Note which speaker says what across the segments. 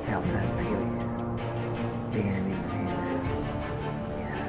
Speaker 1: Telltale series. The ending. Yes.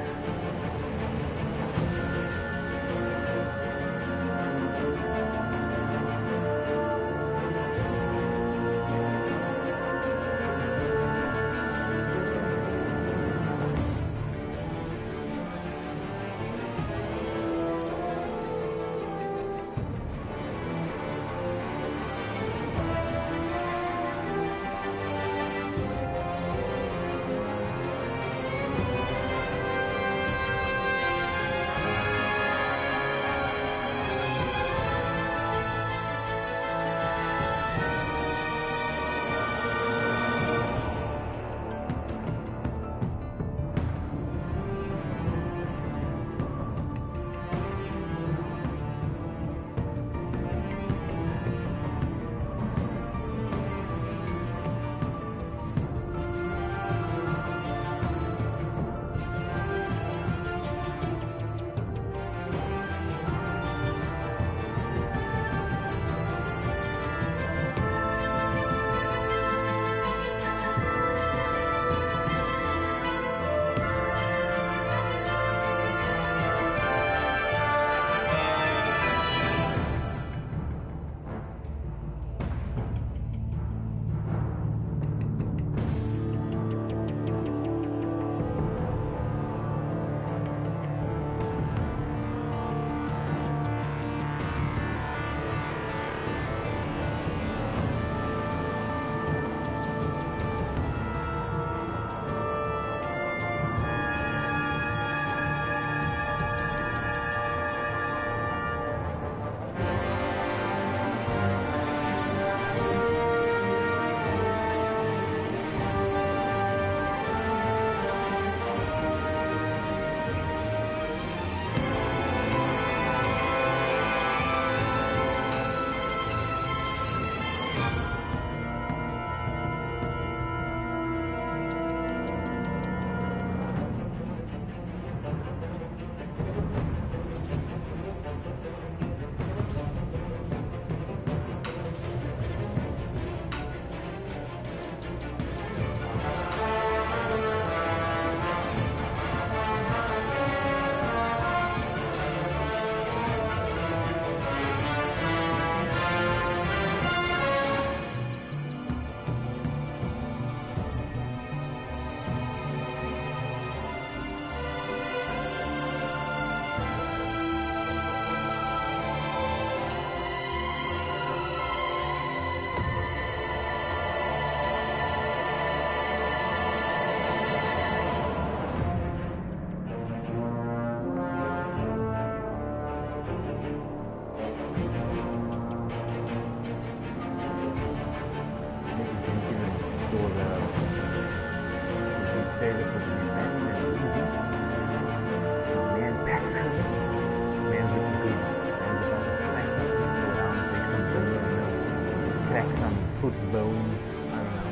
Speaker 1: Foot bones, I don't know.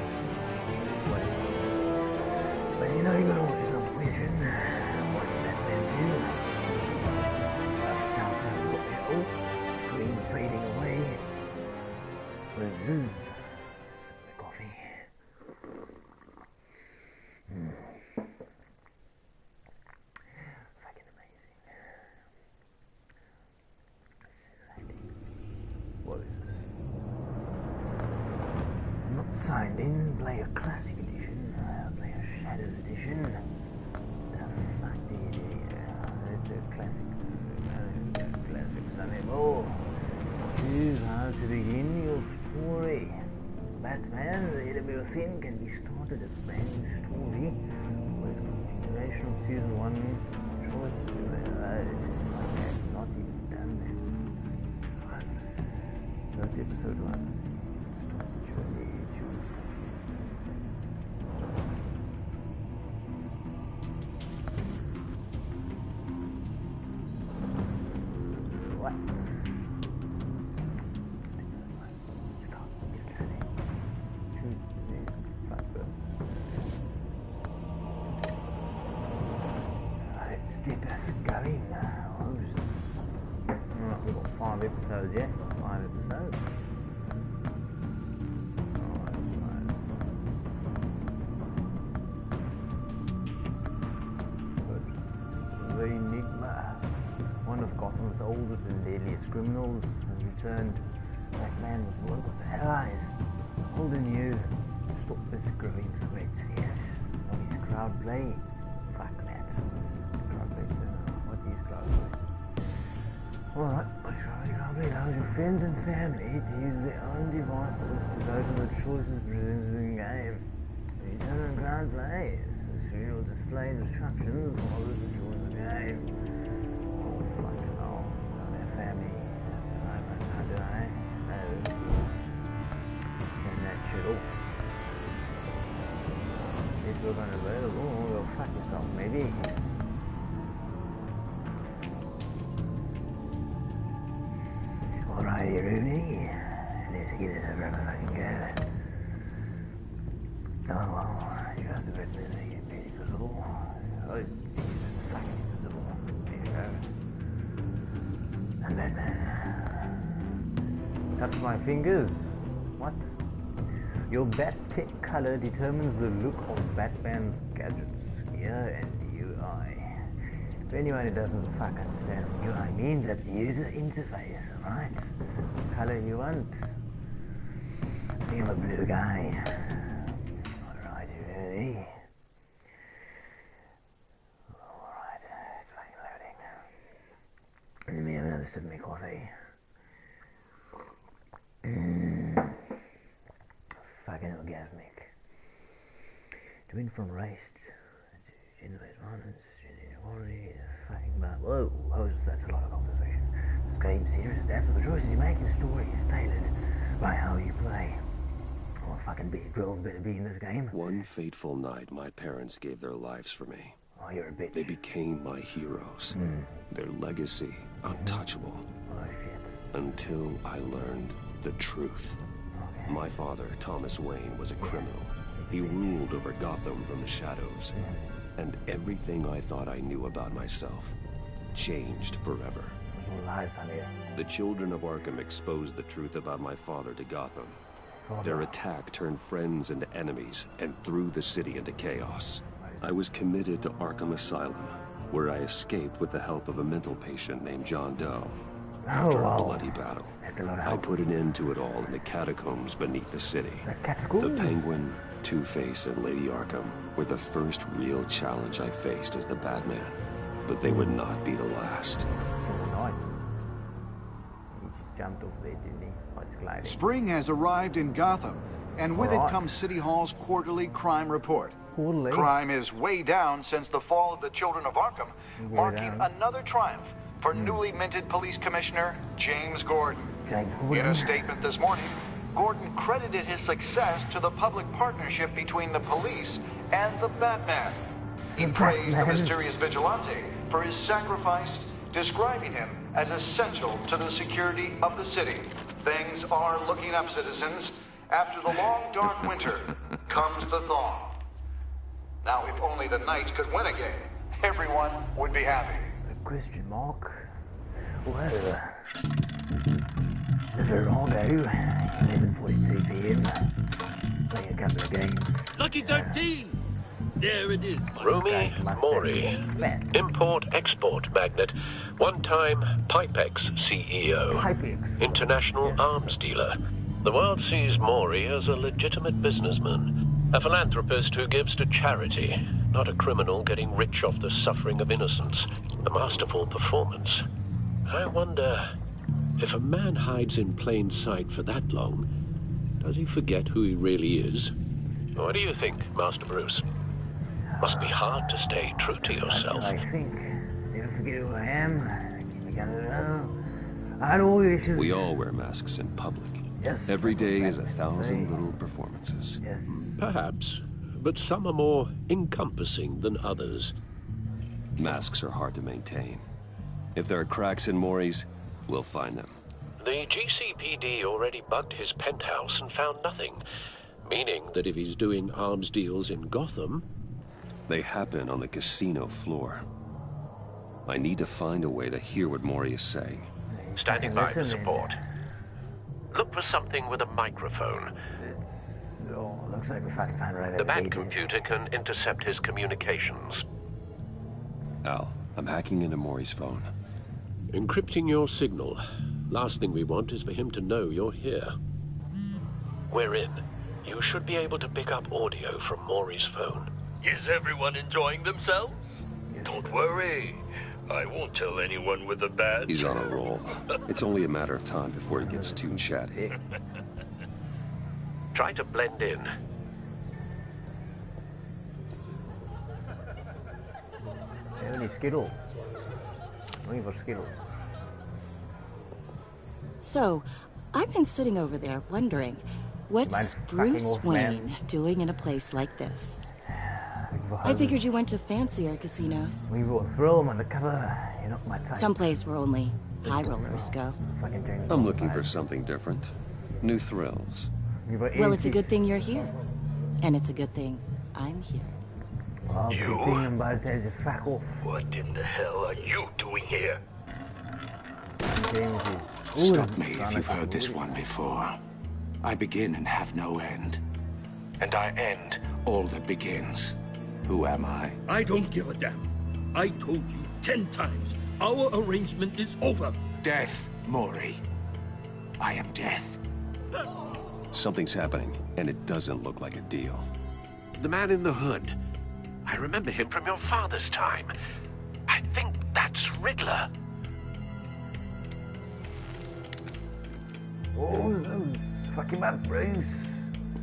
Speaker 1: But you know, you gotta ask yourself the question, what did that man do? Telltale, screens fading away. With zzz, sip of coffee. Fucking amazing. This is exciting. What is this? Signed in, play a classic edition, play a shadows edition. The fuck did it's a classic, classic Sunday Mo. Here's how to begin your story. Batman, the AW thing can be started as a brand new story, or as continuation of season 1. Choice, I have not even done that. Not episode 1. Start the journey. Get us going. Right, we've got 5 episodes yet. 5 episodes. Oh, that's right. of Gotham's oldest and deadliest criminals has returned. Batman was work with the Allies, holding you to stop this growing threat. Yes, what is crowd play? Fuck that. Crowd play, what is crowd play? Alright, crowd play allows your friends and family to use their own devices to go to the choices presented in the game. When you turn on crowd play, the screen will display instructions on others to join the game. Oh, fucking hell. Got their family. That's the right one. How do I? No. Turn that shit off. Network unavailable. Oh, go fuck yourself, maybe. Alrighty, Rooney. Let's get this over and fucking go. Oh well, you have to bet this ain't really visible. Oh, Jesus, fucking invisible. There you go. And Batman. Touch my fingers. What? Your bat tech color determines the look of Batman's gadgets, gear, and UI. For anyone who doesn't fuck understand what UI means, that's the user interface, alright? What color you want? I think I'm a blue guy. Alright, ready? Alright, it's fucking loading. Let me have another sip of my coffee. Fucking orgasmic. To win from race to generate runners, generate quality, fucking bad. Whoa, that's a lot of conversation. This game series adapts to the choices you make. The story is tailored by how you play. Oh, fucking big girls better be in this game.
Speaker 2: One fateful night, my parents gave their lives for me.
Speaker 1: Oh, you're a bitch.
Speaker 2: They became my heroes. Their legacy, untouchable.
Speaker 1: Oh, shit.
Speaker 2: Until I learned the truth.
Speaker 1: Okay.
Speaker 2: My father, Thomas Wayne, was a criminal. He ruled over Gotham from the shadows. And everything I thought I knew about myself changed forever.
Speaker 1: There's no lies on here.
Speaker 2: The children of Arkham exposed the truth about my father to Gotham. Their attack turned friends into enemies and threw the city into chaos. I was committed to Arkham Asylum, where I escaped with the help of a mental patient named John Doe. After a bloody battle, I put an end to it all in the catacombs beneath the city. The Penguin, Two-Face, and Lady Arkham were the first real challenge I faced as the Batman. But they would not be the last.
Speaker 1: Nice. He just jumped off there, didn't he? Oh, it's gliding.
Speaker 3: Spring has arrived in Gotham, and with it comes City Hall's quarterly crime report.
Speaker 1: Quarterly?
Speaker 3: Crime is way down since the fall of the Children of Arkham, marking another triumph for newly minted Police Commissioner James Gordon. In a statement this morning, Gordon credited his success to the public partnership between the police and the Batman. He praised the mysterious vigilante for his sacrifice, describing him as essential to the security of the city. Things are looking up, citizens. After the long, dark winter comes the thaw. Now, if only the Knights could win again, everyone would be happy.
Speaker 1: Question mark. Well, the Virago, 11:42 p.m. Playing a couple of games.
Speaker 4: Lucky 13! There it is, my
Speaker 5: Rumi Mori, import-export magnate, one-time Pipex CEO, international arms dealer. The world sees Mori as a legitimate businessman, a philanthropist who gives to charity, not a criminal getting rich off the suffering of innocence. A masterful performance. I wonder,
Speaker 4: If a man hides in plain sight for that long, does he forget who he really is?
Speaker 5: what do you think, Master Bruce? Must be hard to stay true to yourself.
Speaker 1: I think. Never forget who I am. Keep me know. I know issues.
Speaker 2: We all wear masks in public.
Speaker 1: Yes.
Speaker 2: Every day is 1,000 little performances.
Speaker 1: Yes.
Speaker 4: Perhaps, but some are more encompassing than others.
Speaker 2: Masks are hard to maintain. If there are cracks in Mori's, we'll find them.
Speaker 5: The GCPD already bugged his penthouse and found nothing, meaning
Speaker 4: That if he's doing arms deals in Gotham,
Speaker 2: They happen on the casino floor. I need to find a way to hear what Mori is saying.
Speaker 5: standing by for support. Look for something with a microphone.
Speaker 1: Looks like we found right.
Speaker 5: The Bat computer can intercept his communications.
Speaker 2: Al, I'm hacking into Mori's phone.
Speaker 4: Encrypting your signal. Last thing we want is for him to know you're here.
Speaker 5: We're in. You should be able to pick up audio from Maury's phone.
Speaker 6: Is everyone enjoying themselves? Don't worry. I won't tell anyone with a badge.
Speaker 2: He's on a roll. It's only a matter of time before he gets too chatty.
Speaker 5: Try to blend in.
Speaker 1: Only Skittles. Only for Skittles.
Speaker 7: So, I've been sitting over there wondering, what's Bruce Wayne doing in a place like this? I figured you went to fancier casinos.
Speaker 1: We brought Thrill undercover. You're not my type.
Speaker 7: Someplace where only high rollers go.
Speaker 2: I'm looking for something different. New thrills.
Speaker 7: Well, it's a good thing you're here. And it's a good thing I'm here.
Speaker 6: You? What in the hell are you doing here?
Speaker 8: Stop me if you've heard this one before. I begin and have no end. And I end all that begins. Who am I?
Speaker 6: I don't give a damn. I told you 10 times. Our arrangement is over.
Speaker 8: Death, Maury. I am death.
Speaker 2: Something's happening, and it doesn't look like a deal.
Speaker 4: The man in the hood. I remember him
Speaker 5: From your father's time. I think that's Riddler.
Speaker 1: Oh, fucking mad, Bruce.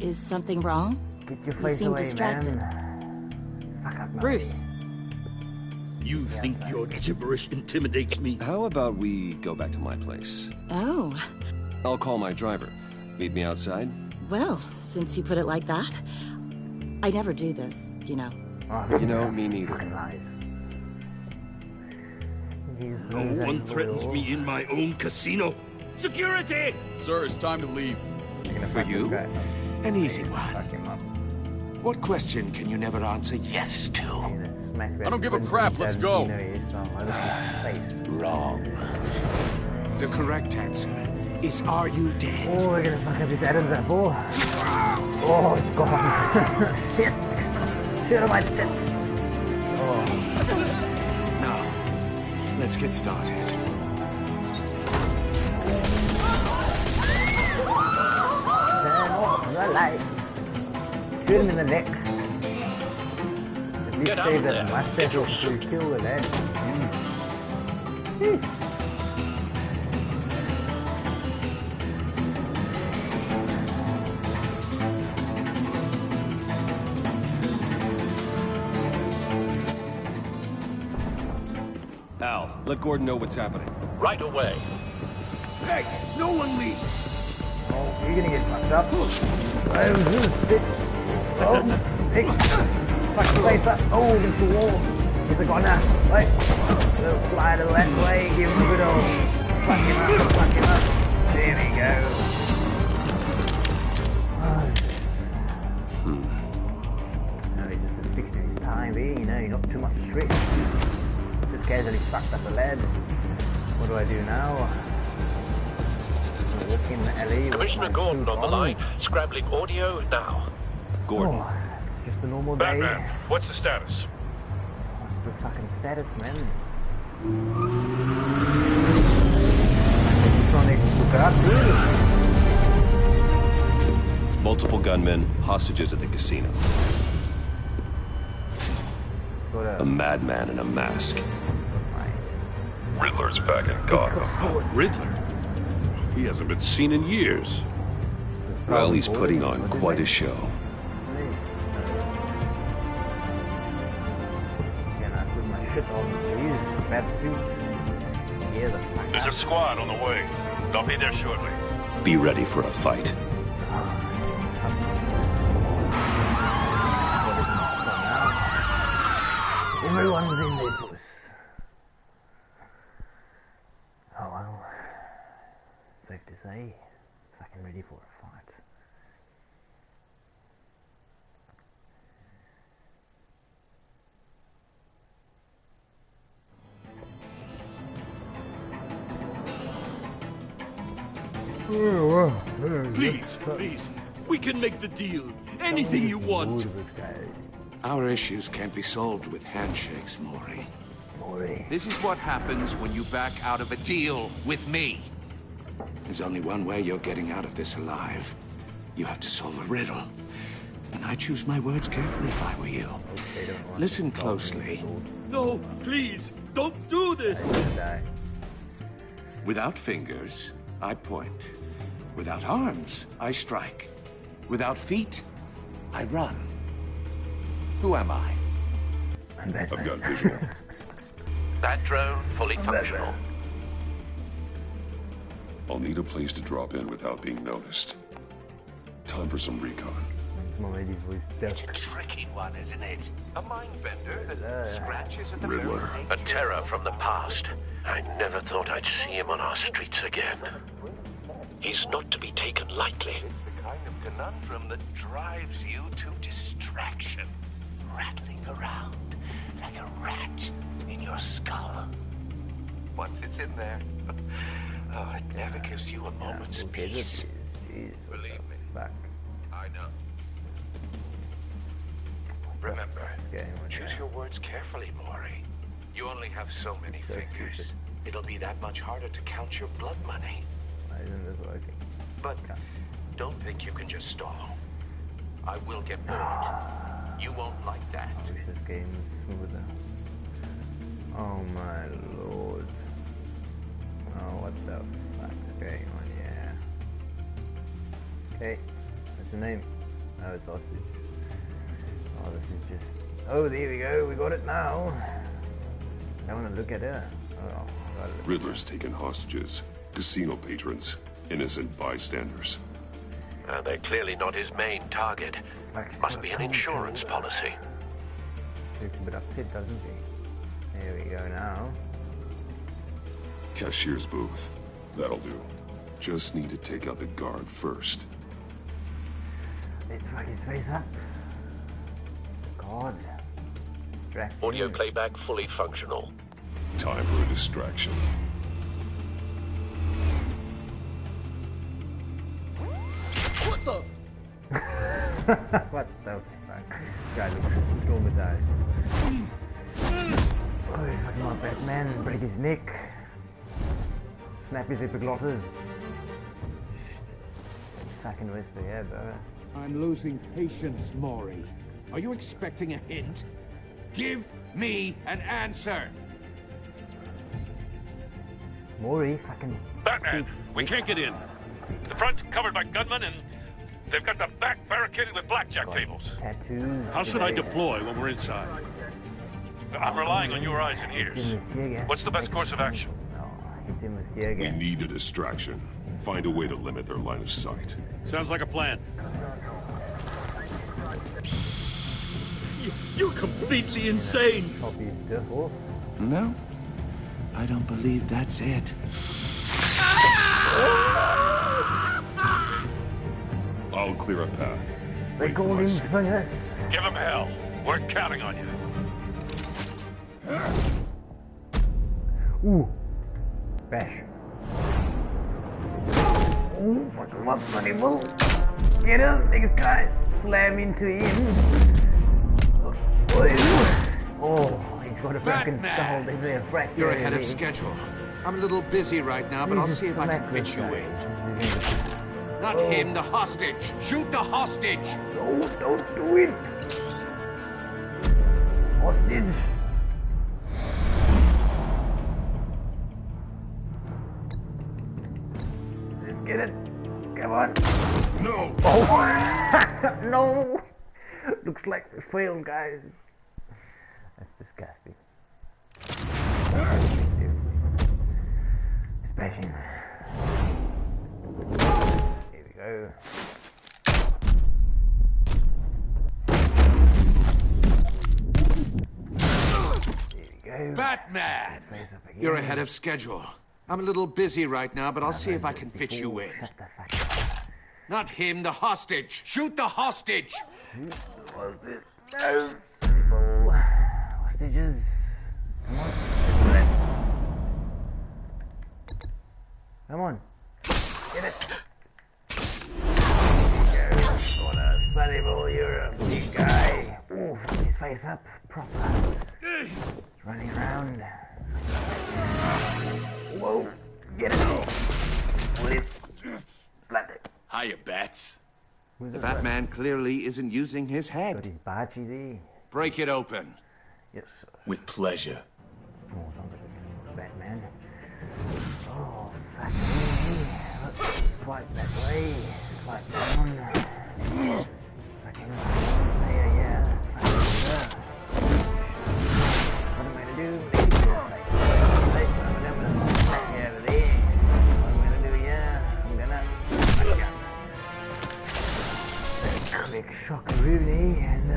Speaker 7: Is something wrong?
Speaker 1: Get your
Speaker 7: You
Speaker 1: face
Speaker 7: seem
Speaker 1: away,
Speaker 7: distracted.
Speaker 1: Man. Fuck up,
Speaker 7: Bruce.
Speaker 6: You think your gibberish intimidates me?
Speaker 2: How about we go back to my place?
Speaker 7: Oh,
Speaker 2: I'll call my driver. Meet me outside?
Speaker 7: well, since you put it like that. I never do this, you know.
Speaker 2: You know, me neither.
Speaker 1: Fucking lies.
Speaker 6: No one threatens me in my own casino. Security!
Speaker 9: Sir, it's time to leave.
Speaker 8: For you? An easy one.
Speaker 1: Fuck him up.
Speaker 8: What question can you never answer?
Speaker 5: Yes to.
Speaker 9: I don't give a crap, let's go.
Speaker 8: Wrong. The correct answer is, are you dead?
Speaker 1: Oh, we're gonna fuck up his Adam's apple. Oh, it's gone. Shit. Shit on my tits. Oh.
Speaker 8: Now, let's get started.
Speaker 1: Turn off the light. Shoot him in the neck. At least
Speaker 5: Get out
Speaker 1: save
Speaker 5: of
Speaker 1: that
Speaker 5: there.
Speaker 1: mustache
Speaker 5: Get your
Speaker 1: to
Speaker 5: suit.
Speaker 1: kill the lad.
Speaker 2: Al, let Gordon know what's happening.
Speaker 5: Right away.
Speaker 8: Hey, no one leave!
Speaker 1: Oh, you're gonna get fucked up. Oh, shit. Oh, hey. Fuck the place up. Oh, against the wall. He's a goner. Wait. A little slider that way. Give him a good old. Fuck him up. Fuck him up. There we go. No, he just fixed it his time, eh? You know, you're not too much stress. This casually fucked up a lad. What do I do now? Walk in the alley.
Speaker 5: Commissioner Gordon on the line. Scrabbling audio now.
Speaker 2: Gordon.
Speaker 1: Oh, it's just a normal day.
Speaker 6: Batman, what's the status?
Speaker 1: What's the fucking status, man? Sonic Bugatti.
Speaker 2: Multiple gunmen, hostages at the casino. A madman in a mask.
Speaker 6: Riddler's back in Gotham.
Speaker 9: Riddler? He hasn't been seen in years.
Speaker 2: Well, he's putting on quite a show.
Speaker 1: Can I put my shit on? Jeez, bad suit. Yeah, the fuck.
Speaker 6: There's a squad on the way. They'll be there shortly.
Speaker 2: Be ready for a fight.
Speaker 1: Everyone's in their puss. Oh well. Safe to say, fucking ready for a fight.
Speaker 6: Please, please. We can make the deal. Anything you want.
Speaker 8: Our issues can't be solved with handshakes, Maury. This is what happens when you back out of a deal with me. There's only one way you're getting out of this alive. You have to solve a riddle. And I choose my words carefully if I were you. Listen closely.
Speaker 6: No, please, don't do this!
Speaker 8: Without fingers, I point. Without arms, I strike. Without feet, I run. Who am I?
Speaker 9: I've got visual.
Speaker 5: That drone fully functional.
Speaker 9: I'll need a place to drop in without being noticed. Time for some recon.
Speaker 5: It's a tricky one, isn't it? A mind bender that scratches at the
Speaker 9: Riddler.
Speaker 5: A terror from the past. I never thought I'd see him on our streets again. He's not to be taken lightly.
Speaker 10: It's the kind of conundrum that drives you to distraction. Rattling around like a rat in your skull. Once it's in there, oh, it never gives you a moment's peace. Believe me. I know. Remember, choose your words carefully, Maury. You only have so many fingers. It'll be that much harder to count your blood money. But don't think you can just stall. I will get word. You won't like that.
Speaker 1: This game is smoother. Oh my lord. Oh, what the fuck is going on here? Okay, what's the name? Oh, it's hostage. Oh, this is just... Oh, there we go, we got it now. I want to look at her. Oh,
Speaker 9: Riddler's taken hostages, casino patrons, innocent bystanders.
Speaker 5: They're clearly not his main target. Must be an insurance policy.
Speaker 1: Looks a bit upset, doesn't he? There we go now.
Speaker 9: Cashier's booth. That'll do. Just need to take out the guard first.
Speaker 1: Let's fuck his face up. God.
Speaker 5: Audio playback fully functional.
Speaker 9: Time for a distraction.
Speaker 6: What the?
Speaker 1: What the fuck? Guy looks traumatized. Oh, he's fucking my Batman. Break his neck. Snap his epiglottis. Fucking whisper, yeah, bro.
Speaker 8: I'm losing patience, Maury. Are you expecting a hint? Give me an answer!
Speaker 1: Maury, fucking...
Speaker 11: Batman, we can't get in. The front's covered by gunmen and they've got the back barricaded with blackjack tables.
Speaker 1: Tattoos.
Speaker 11: How should I deploy when we're inside? I'm relying on your eyes and ears. What's the best course of action?
Speaker 9: We need a distraction. Find a way to limit their line of sight.
Speaker 11: Sounds like a plan. You're completely insane!
Speaker 8: No, I don't believe that's it.
Speaker 9: I'll clear a path.
Speaker 1: They call him fingers.
Speaker 11: Give him hell. We're counting on you.
Speaker 1: Ooh. Bash. Ooh, fucking up, money bull. Get him, next guy. Slam into him. Oh, he's got a broken skull. There's a fracture.
Speaker 8: You're ahead of schedule. I'm a little busy right now, but I'll see if I can fit you in. Not him, the hostage. Shoot the hostage.
Speaker 1: No, don't do it. Hostage. Let's get it. Come on.
Speaker 9: No.
Speaker 1: Oh. No. Looks like we failed, guys. That's disgusting. It's bashing. Here we go. There we go.
Speaker 8: Batman! You're ahead of schedule. I'm a little busy right now, but I'll see if I can fit you in. Not him, the hostage. Shoot the hostage.
Speaker 1: No. Hostages. Come on. Come on. Get it. What a sunny bull, you're a big guy. Ooh, his face up. Proper. Running around. Whoa. Get it all.
Speaker 8: Hiya, Bats. The Batman clearly isn't using his head.
Speaker 1: Got his badge there.
Speaker 8: Break it open.
Speaker 1: Yes.
Speaker 8: With pleasure.
Speaker 1: Oh, sounds like a Batman. Oh, fucking me. Let's swipe that way. Swipe down. Fucking. Yeah. What am I gonna do? Big Shockaroonie and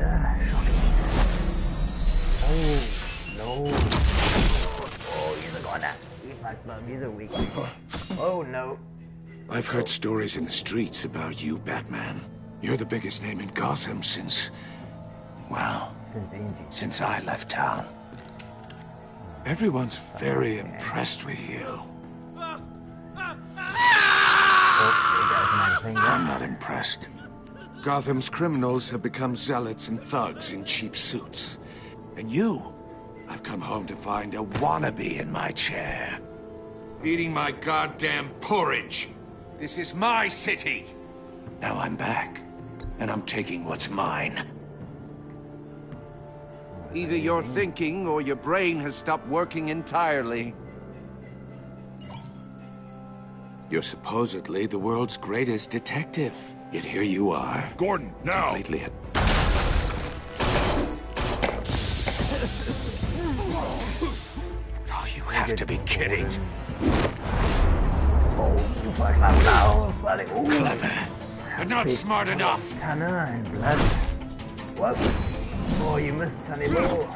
Speaker 1: shocking. Oh no! Oh, he's a goner. He fucked up. He's a weak one. Oh no!
Speaker 8: I've heard stories in the streets about you, Batman. You're the biggest name in Gotham since, well, since I left town. Everyone's very impressed with you. I'm not impressed. Gotham's criminals have become zealots and thugs in cheap suits. And you, I've come home to find a wannabe in my chair. Eating my goddamn porridge. This is my city. Now I'm back, and I'm taking what's mine. Either you're thinking or your brain has stopped working entirely. You're supposedly the world's greatest detective. Yet here you are.
Speaker 9: Gordon, now!
Speaker 8: Completely Oh, you have to be kidding. Clever, but not smart enough.
Speaker 1: Tanner and blood. What? Oh, you missed Sonny Bill.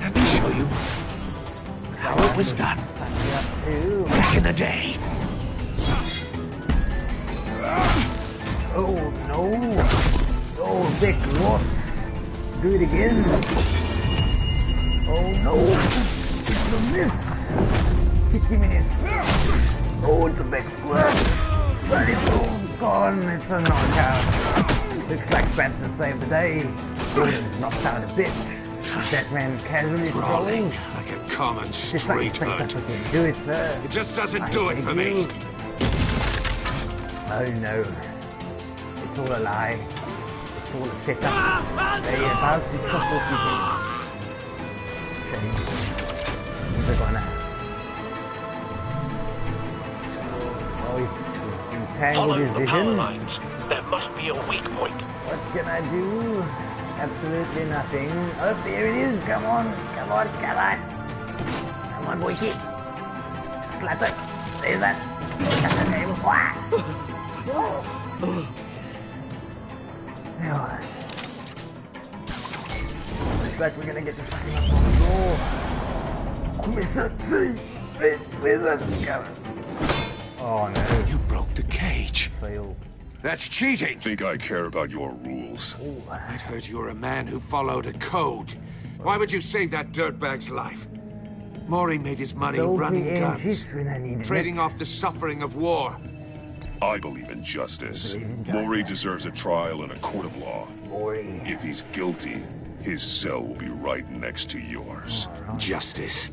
Speaker 8: Let me show you how it was done back in the day.
Speaker 1: Oh no! Oh, big wolf! Do it again! Oh no! It's a miss! Hit him in his... Oh, it's a big squirt! Sonny Boom gone! It's a knockout! Looks like Benson saved the day. Gordon's knocked out a bitch. Batman casually
Speaker 8: Crawling like a common street hood.
Speaker 1: Do it, sir.
Speaker 8: It just doesn't do it for me.
Speaker 1: Oh no. It's all a lie. It's all a setup. They're about to suffocate him. Shame. They're gonna. Oh, he's entangled his vision.
Speaker 5: Follow the power lines. There must be a weak point.
Speaker 1: What can I do? Absolutely nothing. Oh, there it is. Come on. Come on. Come on. Come on, boy. Slap it. There's that. Cut the table. Now, looks like we're gonna get this fucking up on the door. Where's that? Oh no.
Speaker 8: You broke the cage.
Speaker 1: Fail.
Speaker 8: That's cheating.
Speaker 9: Think I care about your rules?
Speaker 8: I'd heard you were a man who followed a code. Why would you save that dirtbag's life? Maury made his money running guns, trading off the suffering of war.
Speaker 9: I believe in justice. Maury deserves a trial in a court of law. If he's guilty, his cell will be right next to yours.
Speaker 8: Justice?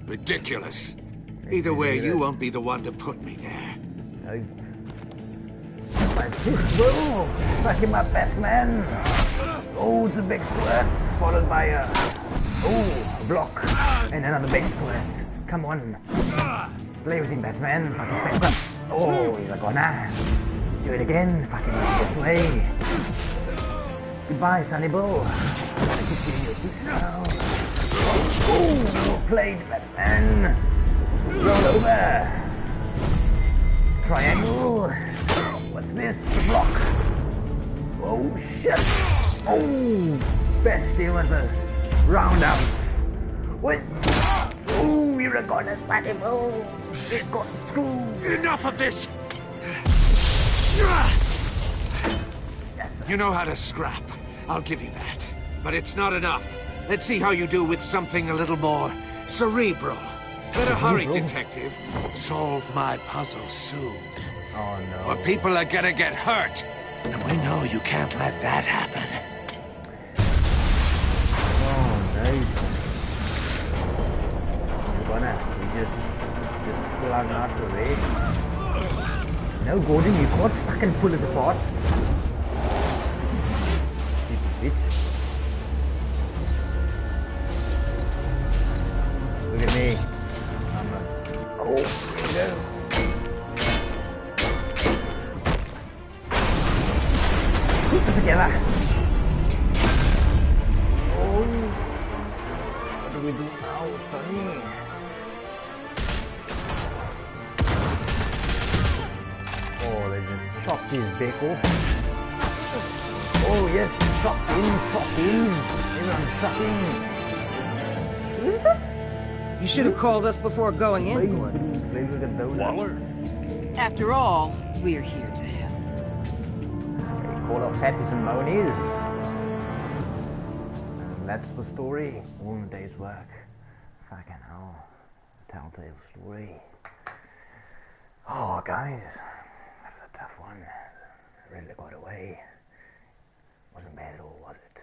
Speaker 8: Ridiculous. Either way, you won't be the one to put me there.
Speaker 1: Whoa! Fuck him up, Batman! Oh, it's a big squirt, followed by a... Oh, a block. And another big squirt. Come on. Play with him, Batman. Fucking fess up. Oh, he's a goner. Do it again. Fucking this way. Goodbye, Sonny Bull. Oh, well played, Batman. Roll over. Triangle. What's this? Block. Oh, shit. Oh, best deal with a roundhouse. What? Oh, you're a goner, Sonny Bull. It got screwed.
Speaker 8: Enough of this! You know how to scrap. I'll give you that. But it's not enough. Let's see how you do with something a little more cerebral. Better hurry, detective. Solve my puzzle soon.
Speaker 1: Oh, no.
Speaker 8: Or people are gonna get hurt. And we know you can't let that happen.
Speaker 1: Oh, no. guys. You're gonna just plug out the way. No, Gordon, you can't fucking pull it apart. Stupid bitch. Look at me. Oh, there we go. Put them together. Oh, what do we do now, Sonny? Oh, they just chopped his back off. Oh yes, chop in, chop in. Everyone's chopping. Who is this?
Speaker 12: You should have called us before going in, Gordon.
Speaker 11: Waller?
Speaker 12: After all, we're here to help.
Speaker 1: They call up Patties and Monies. And that's the story. All in a day's work. Fucking hell. Telltale story. Oh, guys. That was a tough one. Riddler got away. Wasn't bad at all, was it?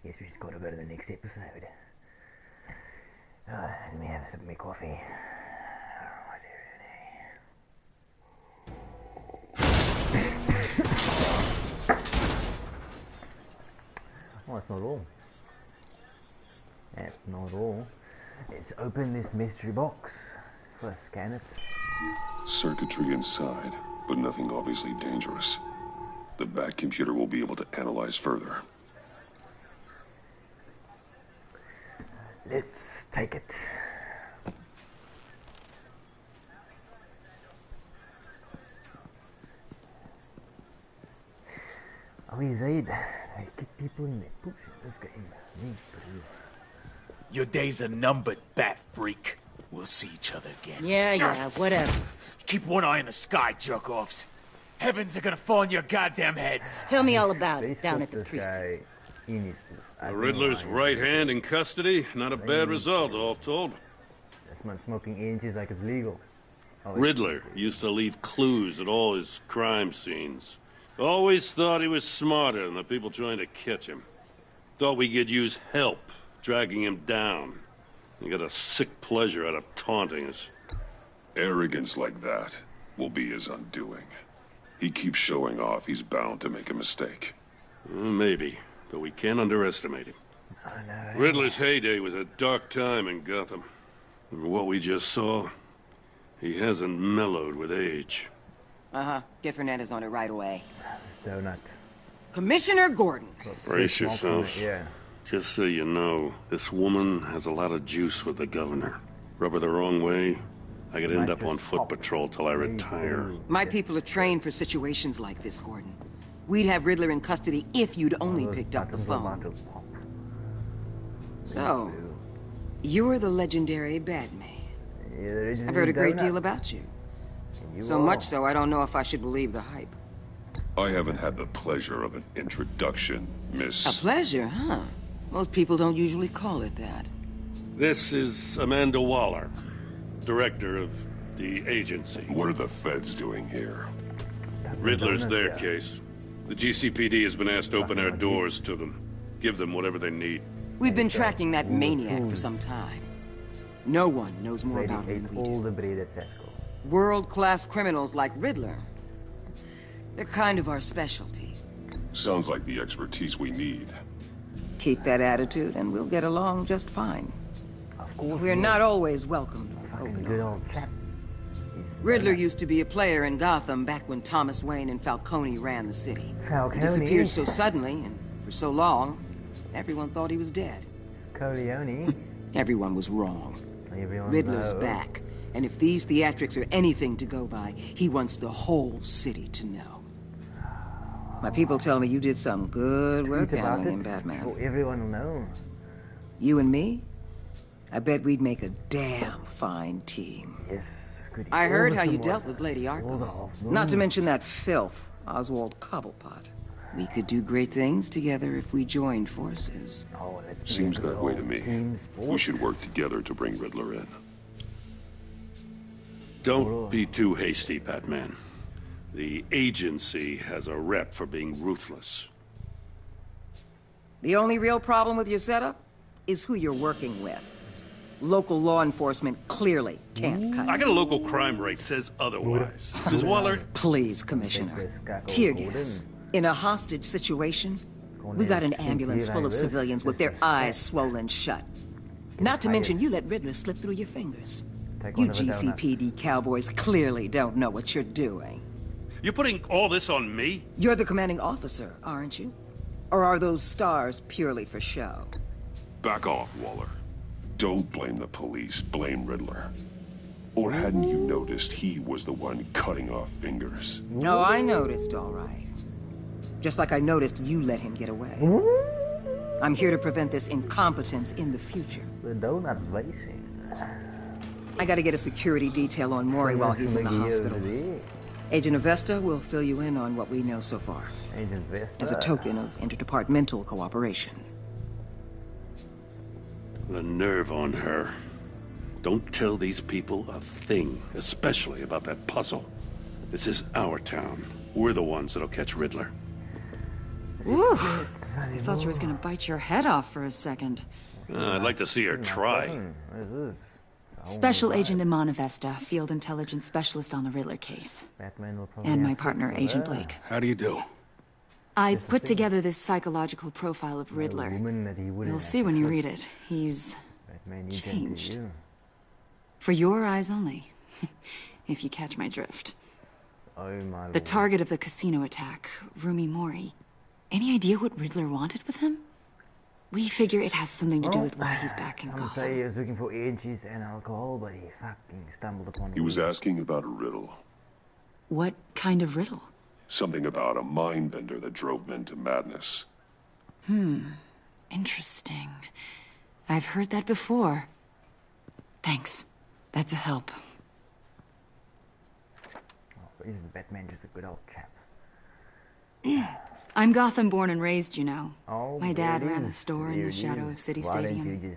Speaker 1: Guess we just got to go to the next episode. Let me have a sip of my coffee. Oh, that's not all. That's not all. Let's open this mystery box. First, scan it.
Speaker 9: Circuitry inside, but nothing obviously dangerous. The back computer will be able to analyze further.
Speaker 1: Let's take it. Oh, he's aid. They kick people in their poops in this game. Me too.
Speaker 13: Your days are numbered, bat freak. We'll see each other again.
Speaker 7: Yeah, whatever.
Speaker 13: Keep one eye in the sky, jerk-offs. Heavens are gonna fall on your goddamn heads.
Speaker 7: Tell me all about it down at the precinct.
Speaker 11: The Riddler's right hand in custody. Not a bad result, all told.
Speaker 1: This man smoking inches like it's legal. Oh,
Speaker 11: Riddler used to leave clues at all his crime scenes. Always thought he was smarter than the people trying to catch him. Thought we could use help dragging him down. He got a sick pleasure out of taunting us.
Speaker 9: Arrogance like that will be his undoing. He keeps showing off, he's bound to make a mistake.
Speaker 11: Maybe, but we can't underestimate him. Riddler's heyday was a dark time in Gotham. And what we just saw, he hasn't mellowed with age.
Speaker 12: Uh-huh. Get Fernandez on it right away.
Speaker 1: Donut.
Speaker 12: Commissioner Gordon.
Speaker 11: Brace yourself.
Speaker 1: Yeah.
Speaker 11: Just so you know, this woman has a lot of juice with the governor. Rub her the wrong way, I could end up on foot patrol till I retire.
Speaker 12: My people are trained for situations like this, Gordon. We'd have Riddler in custody if you'd only picked up the phone. So, you're the legendary Batman. I've heard a great deal about you. So much so, I don't know if I should believe the hype.
Speaker 9: I haven't had the pleasure of an introduction, Miss...
Speaker 12: A pleasure, huh? Most people don't usually call it that.
Speaker 11: This is Amanda Waller, director of the agency.
Speaker 9: What are the feds doing here?
Speaker 11: Riddler's their case. The GCPD has been asked to open our doors to them. Give them whatever they need.
Speaker 12: We've been tracking that maniac for some time. No one knows more about him than we do. World-class criminals like Riddler. They're kind of our specialty.
Speaker 9: Sounds like the expertise we need.
Speaker 12: Keep that attitude and we'll get along just fine. We're not always welcome with open arms. Riddler used to be a player in Gotham back when Thomas Wayne and Falcone ran the city. He disappeared so suddenly and for so long, everyone thought he was dead.
Speaker 1: Corleone.
Speaker 12: Everyone was wrong. Riddler's back. And if these theatrics are anything to go by, he wants the whole city to know. My people tell me you did some good work handling him, Batman.
Speaker 1: So everyone will know.
Speaker 12: You and me? I bet we'd make a damn fine team.
Speaker 1: Yes.
Speaker 12: I heard how you dealt with Lady Arkham. Not to mention that filth, Oswald Cobblepot. We could do great things together if we joined forces.
Speaker 9: Seems that way to me. We should work together to bring Riddler in.
Speaker 11: Don't be too hasty, Batman. The agency has a rep for being ruthless.
Speaker 12: The only real problem with your setup is who you're working with. Local law enforcement clearly can't cut it.
Speaker 11: I got a local crime rate says otherwise. Ms. Waller...
Speaker 12: Please, Commissioner. Tear gas. In a hostage situation, we got an ambulance full of civilians with their eyes swollen shut. Not to mention you let Riddler slip through your fingers. You GCPD cowboys clearly don't know what you're doing.
Speaker 11: You're putting all this on me?
Speaker 12: You're the commanding officer, aren't you? Or are those stars purely for show?
Speaker 9: Back off, Waller. Don't blame the police, blame Riddler. Or hadn't you noticed he was the one cutting off fingers?
Speaker 12: No, I noticed, all right. Just like I noticed you let him get away. I'm here to prevent this incompetence in the future. I gotta get a security detail on Maury while he's in the hospital. Agent Avesta will fill you in on what we know so far.
Speaker 1: Agent Vesta.
Speaker 12: As a token of interdepartmental cooperation.
Speaker 11: The nerve on her. Don't tell these people a thing, especially about that puzzle. This is our town. We're the ones that'll catch Riddler.
Speaker 14: Oof. I thought she was gonna bite your head off for a second.
Speaker 11: I'd like to see her try.
Speaker 14: Special Agent Iman Avesta, Field Intelligence Specialist on the Riddler case. And my partner, Agent Blake.
Speaker 15: How do you do?
Speaker 14: I put together this psychological profile of Riddler. You'll see when you read it. He's changed. For your eyes only, if you catch my drift. The target of the casino attack, Rumi Mori. Any idea what Riddler wanted with him? We figure it has something to do with why he's back in Gotham.
Speaker 1: Say he was looking for ages and alcohol, but he fucking stumbled upon.
Speaker 9: He was asking about a riddle.
Speaker 14: What kind of riddle?
Speaker 9: Something about a mind bender that drove men to madness.
Speaker 14: Interesting. I've heard that before. Thanks. That's a help.
Speaker 1: Oh, isn't Batman just a good old chap?
Speaker 14: I'm Gotham born and raised, you know.
Speaker 1: Oh,
Speaker 14: my dad ran a store in the shadow of City Stadium.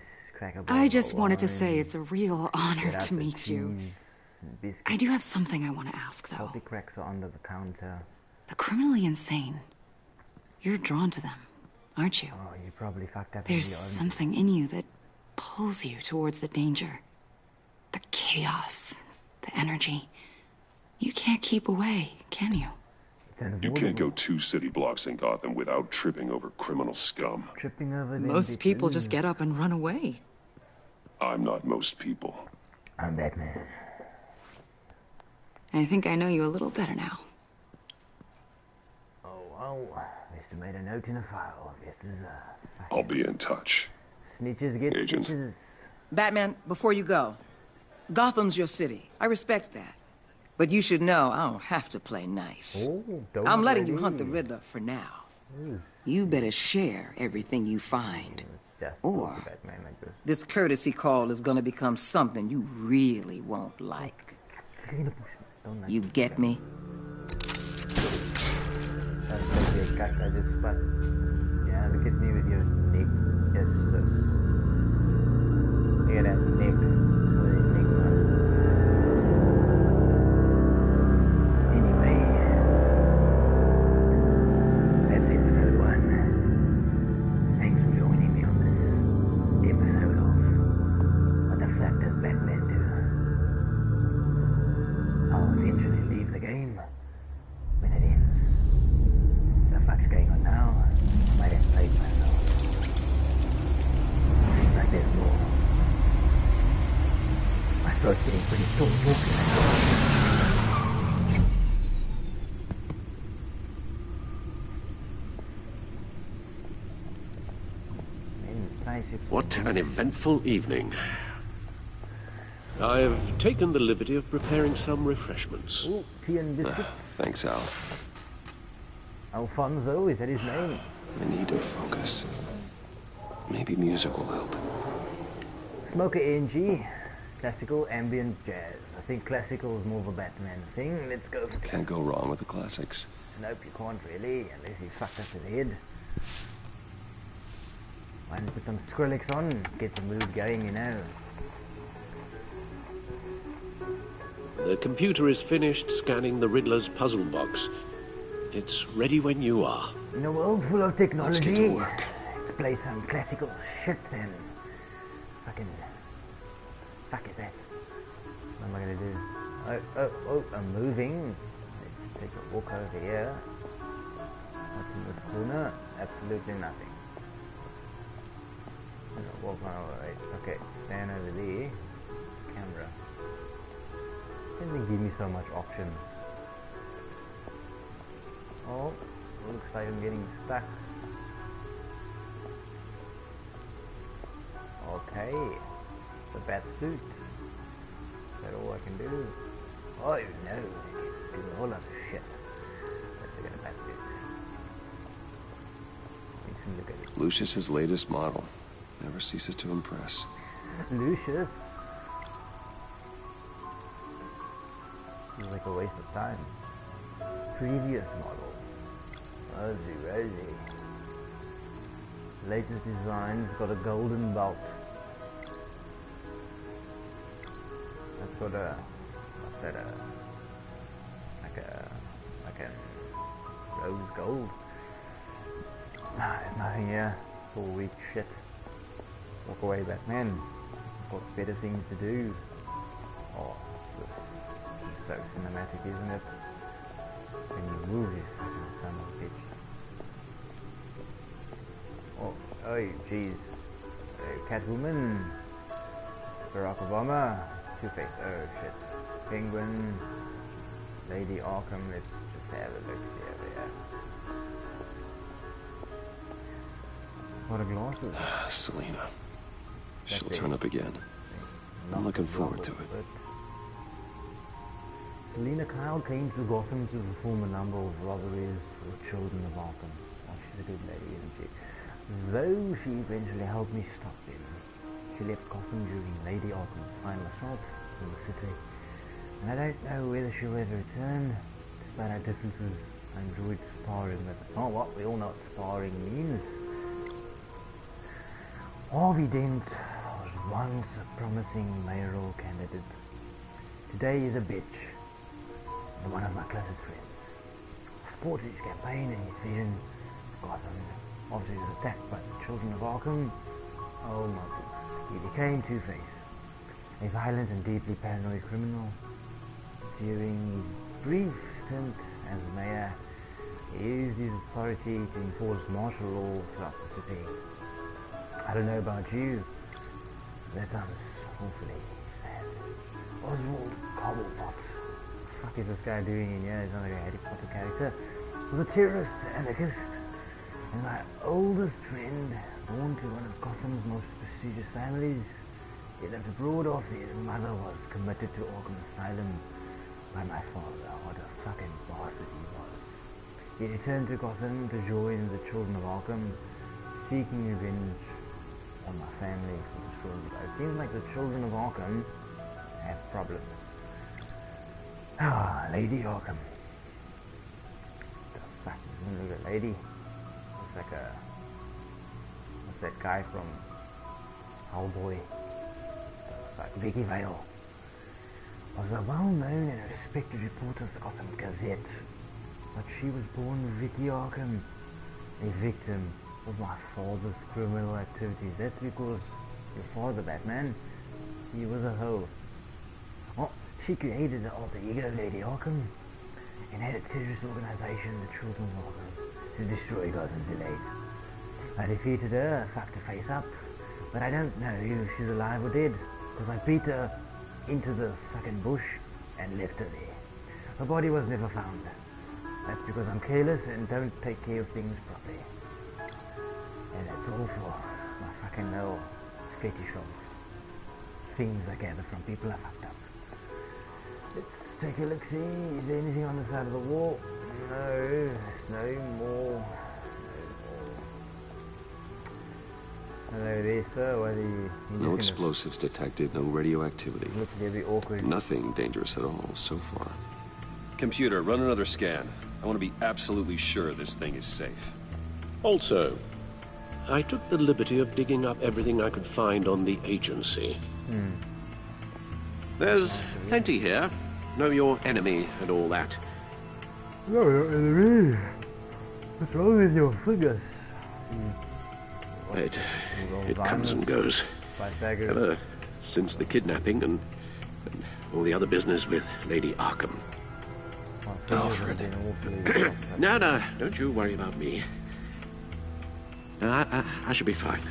Speaker 14: I just wanted to say it's a real honor to meet you. I do have something I want to ask, though.
Speaker 1: Coffee cracks are under the counter.
Speaker 14: The criminally insane. You're drawn to them, aren't you?
Speaker 1: Oh, you probably fucked up.
Speaker 14: There's something in you that pulls you towards the danger. The chaos, the energy. You can't keep away, can you?
Speaker 9: You can't go 2 city blocks in Gotham without tripping over criminal scum.
Speaker 1: Tripping over
Speaker 14: most people just get up and run away.
Speaker 9: I'm not most people.
Speaker 1: I'm Batman.
Speaker 14: I think I know you a little better now.
Speaker 1: Oh, well, Mister made a note in a file. Guess there's a...
Speaker 9: I'll be in touch.
Speaker 1: Snitches get
Speaker 9: Agent.
Speaker 1: stitches.
Speaker 12: Batman, before you go, Gotham's your city. I respect that. But you should know I don't have to play nice.
Speaker 1: Oh,
Speaker 12: I'm letting you hunt the Riddler for now. You better share everything you find. Or this courtesy call is gonna become something you really won't like. You get me?
Speaker 1: Yeah, look at me with your neck. Yes, sir. Look at that neck. Anyway, that's episode 1. Thanks for joining me on this episode of What the Fuck Does Batman Do? I'll eventually leave the game when it ends. What the fuck's going on now? I might have played myself. Seems like there's more. My throat's getting pretty sore talking.
Speaker 4: What an eventful evening. I've taken the liberty of preparing some refreshments.
Speaker 1: Ooh, tea and biscuits.
Speaker 2: Thanks, Al.
Speaker 1: Alfonso, is that his name?
Speaker 2: I need to focus. Maybe music will help.
Speaker 1: Smoker ANG, classical ambient jazz. I think classical is more of a Batman thing. Let's go for
Speaker 2: Can't go wrong with the classics.
Speaker 1: Nope, you can't really, unless you fucked up his head. Why don't you put some Skrillex on, get the mood going, you know.
Speaker 4: The computer is finished scanning the Riddler's puzzle box. It's ready when you are.
Speaker 1: In a world full of technology,
Speaker 2: Let's get to work.
Speaker 1: It's play some classical shit then. Fucking... Fuck is that? What am I gonna do? Oh, I'm moving. Let's take a walk over here. What's in this corner? Absolutely nothing. Walk my way. Okay, stand over there. Camera. Didn't give me so much options. Oh, looks like I'm getting stuck. Okay, the bat suit. Is that all I can do? Oh no, I can do a whole lot of shit. Let's look at a bat suit. Look at it.
Speaker 2: Lucius's latest model. Never ceases to impress.
Speaker 1: Lucius? Seems like a waste of time. Previous model. Rosie. Latest design's got a golden belt. That's got a... what's that? Like a rose gold. Nah, there's nothing here. It's all weak shit. Walk away, Batman. I've got better things to do. Oh, this is so cinematic, isn't it? When you move, you fucking son of a bitch. Oh, jeez. Catwoman. Barack Obama. Two-Face. Oh, shit. Penguin. Lady Arkham. Let's just have a look over here. What a glasses.
Speaker 2: Selina. She'll turn up again. I'm looking forward to it.
Speaker 1: Selina Kyle came to Gotham to perform a number of robberies for the children of Arkham. Oh, she's a good lady, isn't she? Though she eventually helped me stop them. She left Gotham during Lady Arkham's final assault in the city. And I don't know whether she'll ever return. Despite our differences, I enjoyed sparring with her. Oh, what? We all know what sparring means. Harvey Dent was once a promising mayoral candidate. Today he's a bitch. And one of my closest friends. I supported his campaign and his vision. Gotham obviously was attacked by the children of Arkham. Oh my god. He became Two-Face. A violent and deeply paranoid criminal. During his brief stint as mayor, he used his authority to enforce martial law throughout the city. I don't know about you, that sounds awfully sad. Oswald Cobblepot. What the fuck is this guy doing in here? He's not like a Harry Potter character. Was a terrorist, anarchist, and my oldest friend, born to one of Gotham's most prestigious families. He lived abroad after his mother was committed to Arkham Asylum by my father. What a fucking bastard he was. He returned to Gotham to join the children of Arkham, seeking revenge on my family for destroying it. It seems like the children of Arkham have problems. Ah, Lady Arkham. The fuck isn't it a lady? Looks like a... what's that guy from Hellboy? Like Vicky Vale. Was a well-known and respected reporter of the Gotham Gazette. But she was born Vicky Arkham, a victim of my father's criminal activities. That's because your father, Batman, he was a hoe. Well, she created the alter ego Lady Arkham and had a terrorist organization, the Children of Arkham, to destroy Gotham's elite. I defeated her, fucked her face up, but I don't know if she's alive or dead, because I beat her into the fucking bush and left her there. Her body was never found. That's because I'm careless and don't take care of things properly. And that's all for my fucking little fetish of things I gather from people I fucked up. Let's take a look, see. Is there anything on the side of the wall? No, there's no more. Hello there, sir. What are you
Speaker 2: no explosives detected, no radioactivity.
Speaker 1: Look, they'll be awkward.
Speaker 2: Nothing dangerous at all so far. Computer, run another scan. I want to be absolutely sure this thing is safe.
Speaker 4: Also, I took the liberty of digging up everything I could find on the agency. There's plenty here. Know your enemy and all that.
Speaker 1: No, your enemy. What's wrong with your fingers?
Speaker 4: It comes and goes. Ever since the kidnapping and all the other business with Lady Arkham. Alfred. No, don't you worry about me. No, I should be fine.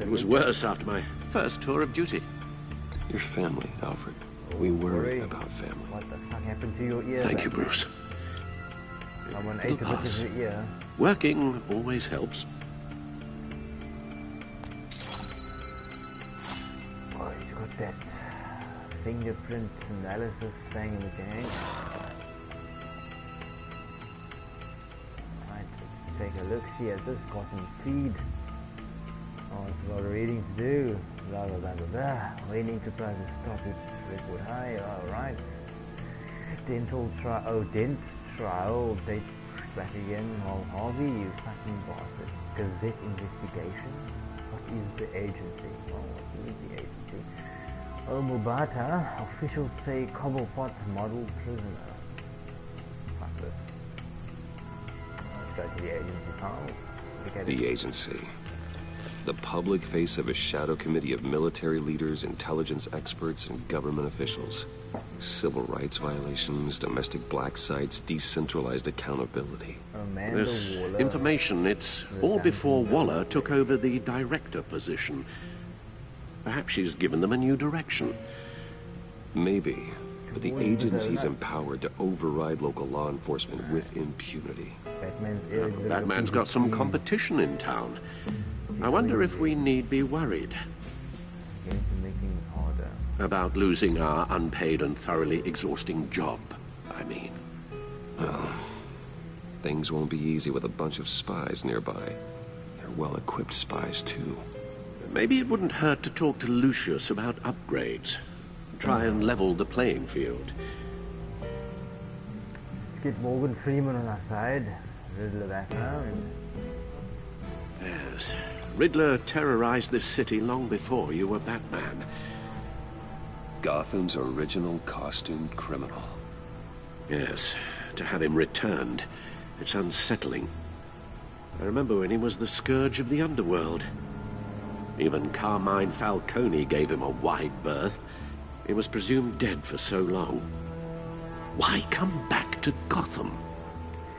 Speaker 4: It was worse after my first tour of duty.
Speaker 2: Your family, Alfred. We worry about family.
Speaker 1: What the fuck happened to your ear?
Speaker 4: Thank you, Bruce.
Speaker 1: Someone ate a bit of your ear.
Speaker 4: Working always helps.
Speaker 1: Oh, he's got that fingerprint analysis thing in the gang. Right, let's take a look, see at this Gotham feed. Oh, it's a lot of reading to do. Blah blah blah blah blah. Waiting to price to stop its record high. Alright. Dent trial date back again. Well, Harvey, you fucking bastard. Gazette investigation. What is the agency? Oh, who is the agency? Oh, Mubata. Officials say Cobblepot model prisoner. Fuck this. Let's go to the agency files.
Speaker 2: The agency. The public face of a shadow committee of military leaders, intelligence experts, and government officials. Civil rights violations, domestic black sites, decentralized accountability.
Speaker 4: This information, it's all before Waller took over the director position. Perhaps she's given them a new direction.
Speaker 2: Maybe, but the agency's empowered to override local law enforcement with impunity.
Speaker 4: Batman's got some competition in town. I wonder if we need be worried about losing our unpaid and thoroughly exhausting job, I mean.
Speaker 2: Well, things won't be easy with a bunch of spies nearby. They're well-equipped spies, too.
Speaker 4: Maybe it wouldn't hurt to talk to Lucius about upgrades. Try and level the playing field.
Speaker 1: Let's get Morgan Freeman on our side. Riddler back now.
Speaker 4: Yes. Riddler terrorized this city long before you were Batman.
Speaker 2: Gotham's original costumed criminal.
Speaker 4: Yes. To have him returned, it's unsettling. I remember when he was the scourge of the underworld. Even Carmine Falcone gave him a wide berth. He was presumed dead for so long. Why come back to Gotham?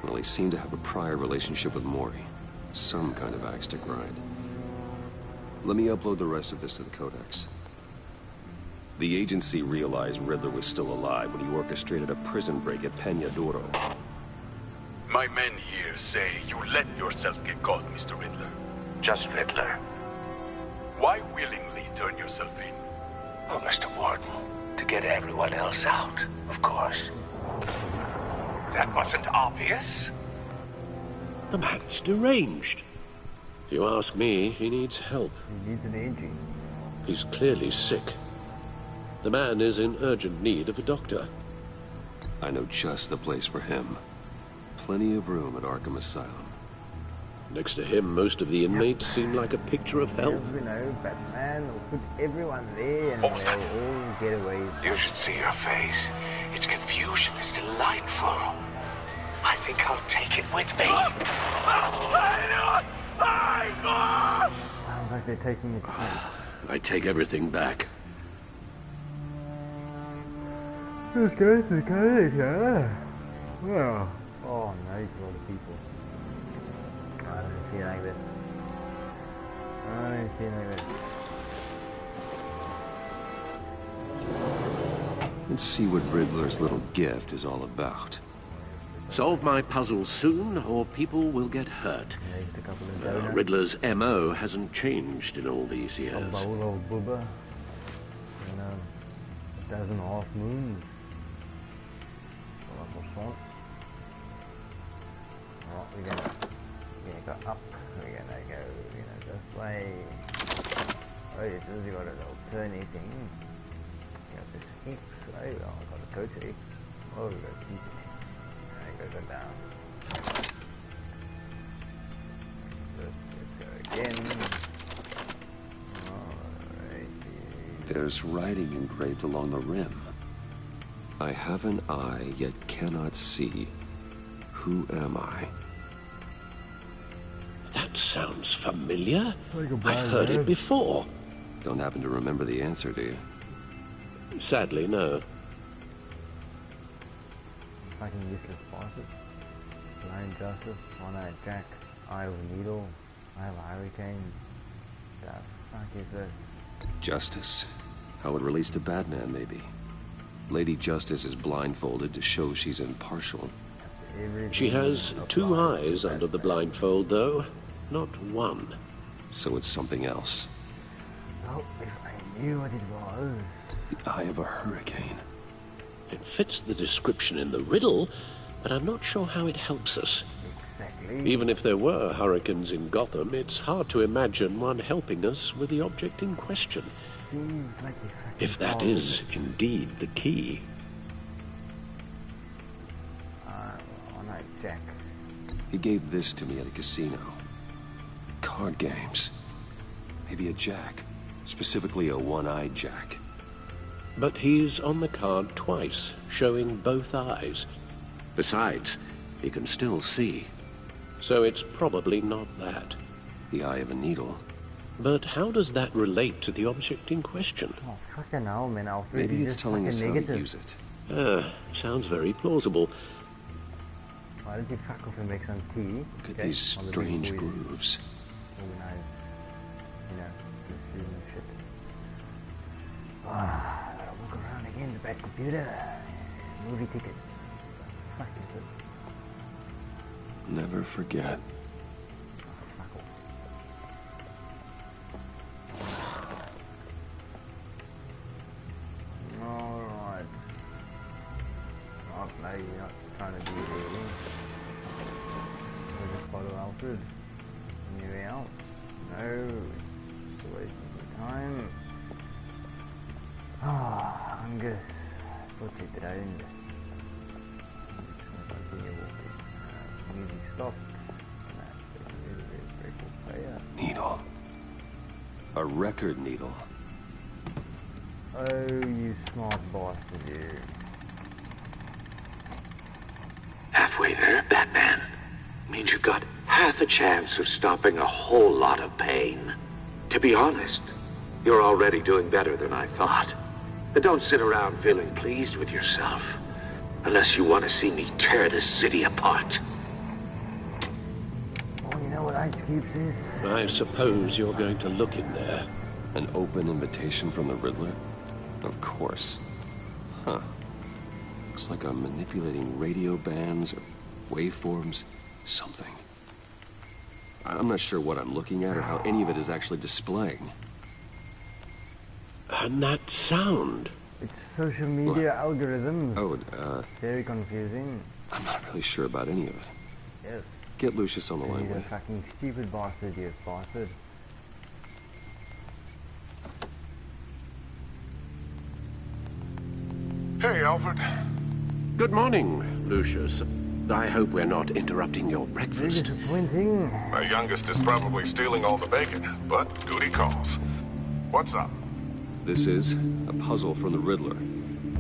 Speaker 2: Well, he seemed to have a prior relationship with Mori. Some kind of axe to grind. Let me upload the rest of this to the Codex. The agency realized Riddler was still alive when he orchestrated a prison break at Peña Duro.
Speaker 6: My men here say you let yourself get caught, Mr. Riddler.
Speaker 10: Just Riddler.
Speaker 6: Why willingly turn yourself in?
Speaker 10: Oh, Mr. Warden, to get everyone else out, of course. That wasn't obvious.
Speaker 4: The man's deranged. If you ask me, he needs help.
Speaker 1: He needs an agent.
Speaker 4: He's clearly sick. The man is in urgent need of a doctor.
Speaker 2: I know just the place for him. Plenty of room at Arkham Asylum.
Speaker 4: Next to him, most of the inmates seem like a picture of health.
Speaker 1: You know, Batman will put everyone there and they'll all get away.
Speaker 10: You should see your face. Its confusion is delightful. I think I'll take it with me.
Speaker 1: Sounds like they're taking it.
Speaker 4: I take everything back.
Speaker 1: Let's go to the college, huh? Well, oh no, it's a lot of people. I don't feel like this. I don't feel like this.
Speaker 2: Let's see what Riddler's little gift is all about.
Speaker 4: Solve my puzzle soon, or people will get hurt. Riddler's M.O. hasn't changed in all these years.
Speaker 1: A bowl of booba. And a dozen half moons. A lot more swans. Alright, we're gonna go up. We're gonna go, this way. Oh, it does got an alternating. Got this X. Oh, well, I gotta go to X. Oh, we gotta keep it. Go down. Let's go again. Alrighty.
Speaker 2: There's writing engraved along the rim. I have an eye, yet cannot see. Who am I?
Speaker 4: That sounds familiar. I've heard it before.
Speaker 2: Don't happen to remember the answer, do you?
Speaker 4: Sadly, no.
Speaker 1: Fucking useless bastard. Blind Justice, One-Eyed Jack, Eye of a Needle, Eye of a Hurricane. The fuck is this?
Speaker 2: Justice? How it relates to Batman, maybe. Lady Justice is blindfolded to show she's impartial.
Speaker 4: She has 2 eyes under the blindfold, though. Not one.
Speaker 2: So it's something else.
Speaker 1: Oh, if I knew what it was.
Speaker 2: The Eye of a Hurricane.
Speaker 4: It fits the description in the riddle, but I'm not sure how it helps us.
Speaker 1: Exactly.
Speaker 4: Even if there were hurricanes in Gotham, it's hard to imagine one helping us with the object in question.
Speaker 1: Seems like
Speaker 4: If that is indeed the key.
Speaker 1: One-Eyed Jack.
Speaker 2: He gave this to me at a casino. Card games. Maybe a jack. Specifically a one-eyed jack.
Speaker 4: But he's on the card twice, showing both eyes. Besides, he can still see. So it's probably not that.
Speaker 2: The Eye of a Needle.
Speaker 4: But how does that relate to the object in question?
Speaker 1: Oh, fucking hell, man, Alfred.
Speaker 2: Maybe it's telling us
Speaker 1: negative.
Speaker 2: how to use it.
Speaker 4: Sounds very plausible.
Speaker 1: Why don't you fuck off and make some tea?
Speaker 2: Look at these strange grooves.
Speaker 1: Organize, you know, this food and shit. Ah, gotta walk around again, the bad computer. Movie tickets. What the fuck is this?
Speaker 2: Never forget.
Speaker 1: Alright. Oh, no, you're not trying to do anything. We'll just follow Alfred. On your way out. No. It's a waste of time. Ah, Angus. Put it down. Music stopped. Very cool player.
Speaker 2: Needle. A record needle.
Speaker 1: Oh, you smart bastard, you.
Speaker 15: Halfway there, Batman. Means you've got half a chance of stopping a whole lot of pain. To be honest, you're already doing better than I thought. But don't sit around feeling pleased with yourself. Unless you want to see me tear this city apart.
Speaker 1: Oh, you know what Ice Cubes is?
Speaker 4: I suppose you're going to look in there.
Speaker 2: An open invitation from the Riddler? Of course. Huh. Looks like I'm manipulating radio bands or waveforms. Something. I'm not sure what I'm looking at or how any of it is actually displaying.
Speaker 4: And that sound.
Speaker 1: It's social media algorithms.
Speaker 2: Oh,
Speaker 1: very confusing.
Speaker 2: I'm not really sure about any of it.
Speaker 1: Yes.
Speaker 2: Get Lucius on the line,
Speaker 1: You're a
Speaker 2: will you?
Speaker 1: fucking stupid bastard, you bastard.
Speaker 9: Hey, Alfred.
Speaker 4: Good morning, Lucius. I hope we're not interrupting your breakfast.
Speaker 1: Very disappointing.
Speaker 9: My youngest is probably stealing all the bacon, but duty calls. What's up?
Speaker 2: This is a puzzle from the Riddler.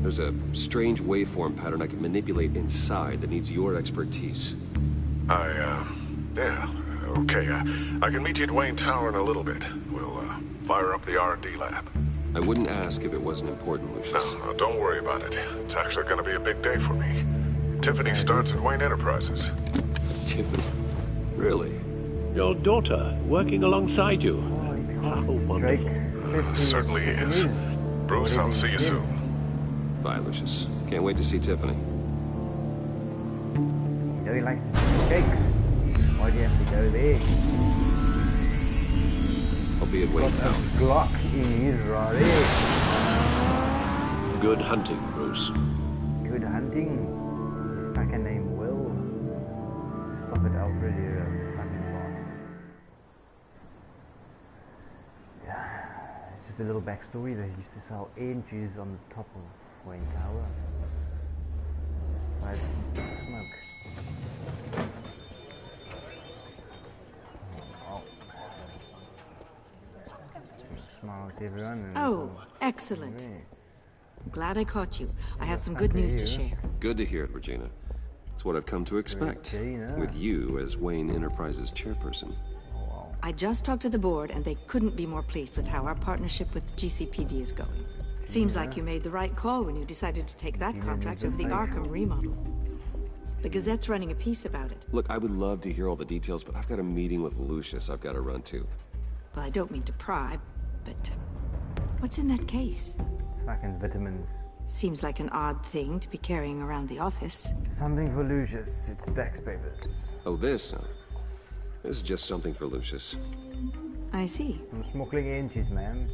Speaker 2: There's a strange waveform pattern I can manipulate inside that needs your expertise.
Speaker 9: Yeah, okay. I can meet you at Wayne Tower in a little bit. We'll, fire up the R&D lab.
Speaker 2: I wouldn't ask if it wasn't important, Lucius.
Speaker 9: No, don't worry about it. It's actually gonna be a big day for me. Tiffany starts at Wayne Enterprises.
Speaker 2: Tiffany? Really?
Speaker 4: Your daughter, working alongside you. How wonderful.
Speaker 9: Certainly is. Bruce, I'll see you soon.
Speaker 2: Bye, Lucius. Can't wait to see Tiffany.
Speaker 1: You know he likes to eat cake. Why do you have to go there?
Speaker 2: I'll be at Wayne Tower.
Speaker 1: Glock in his Rari.
Speaker 4: Good hunting, Bruce.
Speaker 1: Good hunting. His fucking name Will. Stop it, Alfred, you're a fucking boss. Yeah. Just a little backstory. They used to sell oranges on the top of Wayne Tower. So I used to smoke. Smile with everyone.
Speaker 16: Oh, excellent. Glad I caught you. I have some good news to share.
Speaker 2: Good to hear it, Regina. It's what I've come to expect, with you as Wayne Enterprises chairperson.
Speaker 16: I just talked to the board, and they couldn't be more pleased with how our partnership with GCPD is going. Seems like you made the right call when you decided to take that contract over the Arkham remodel. The Gazette's running a piece about it.
Speaker 2: Look, I would love to hear all the details, but I've got a meeting with Lucius I've got to run to.
Speaker 16: Well, I don't mean to pry, but what's in that case?
Speaker 1: Fucking vitamins.
Speaker 16: Seems like an odd thing to be carrying around the office.
Speaker 1: Something for Lucius. It's tax papers.
Speaker 2: Oh, this? No. This is just something for Lucius.
Speaker 16: I see.
Speaker 1: I'm smuggling inches, man.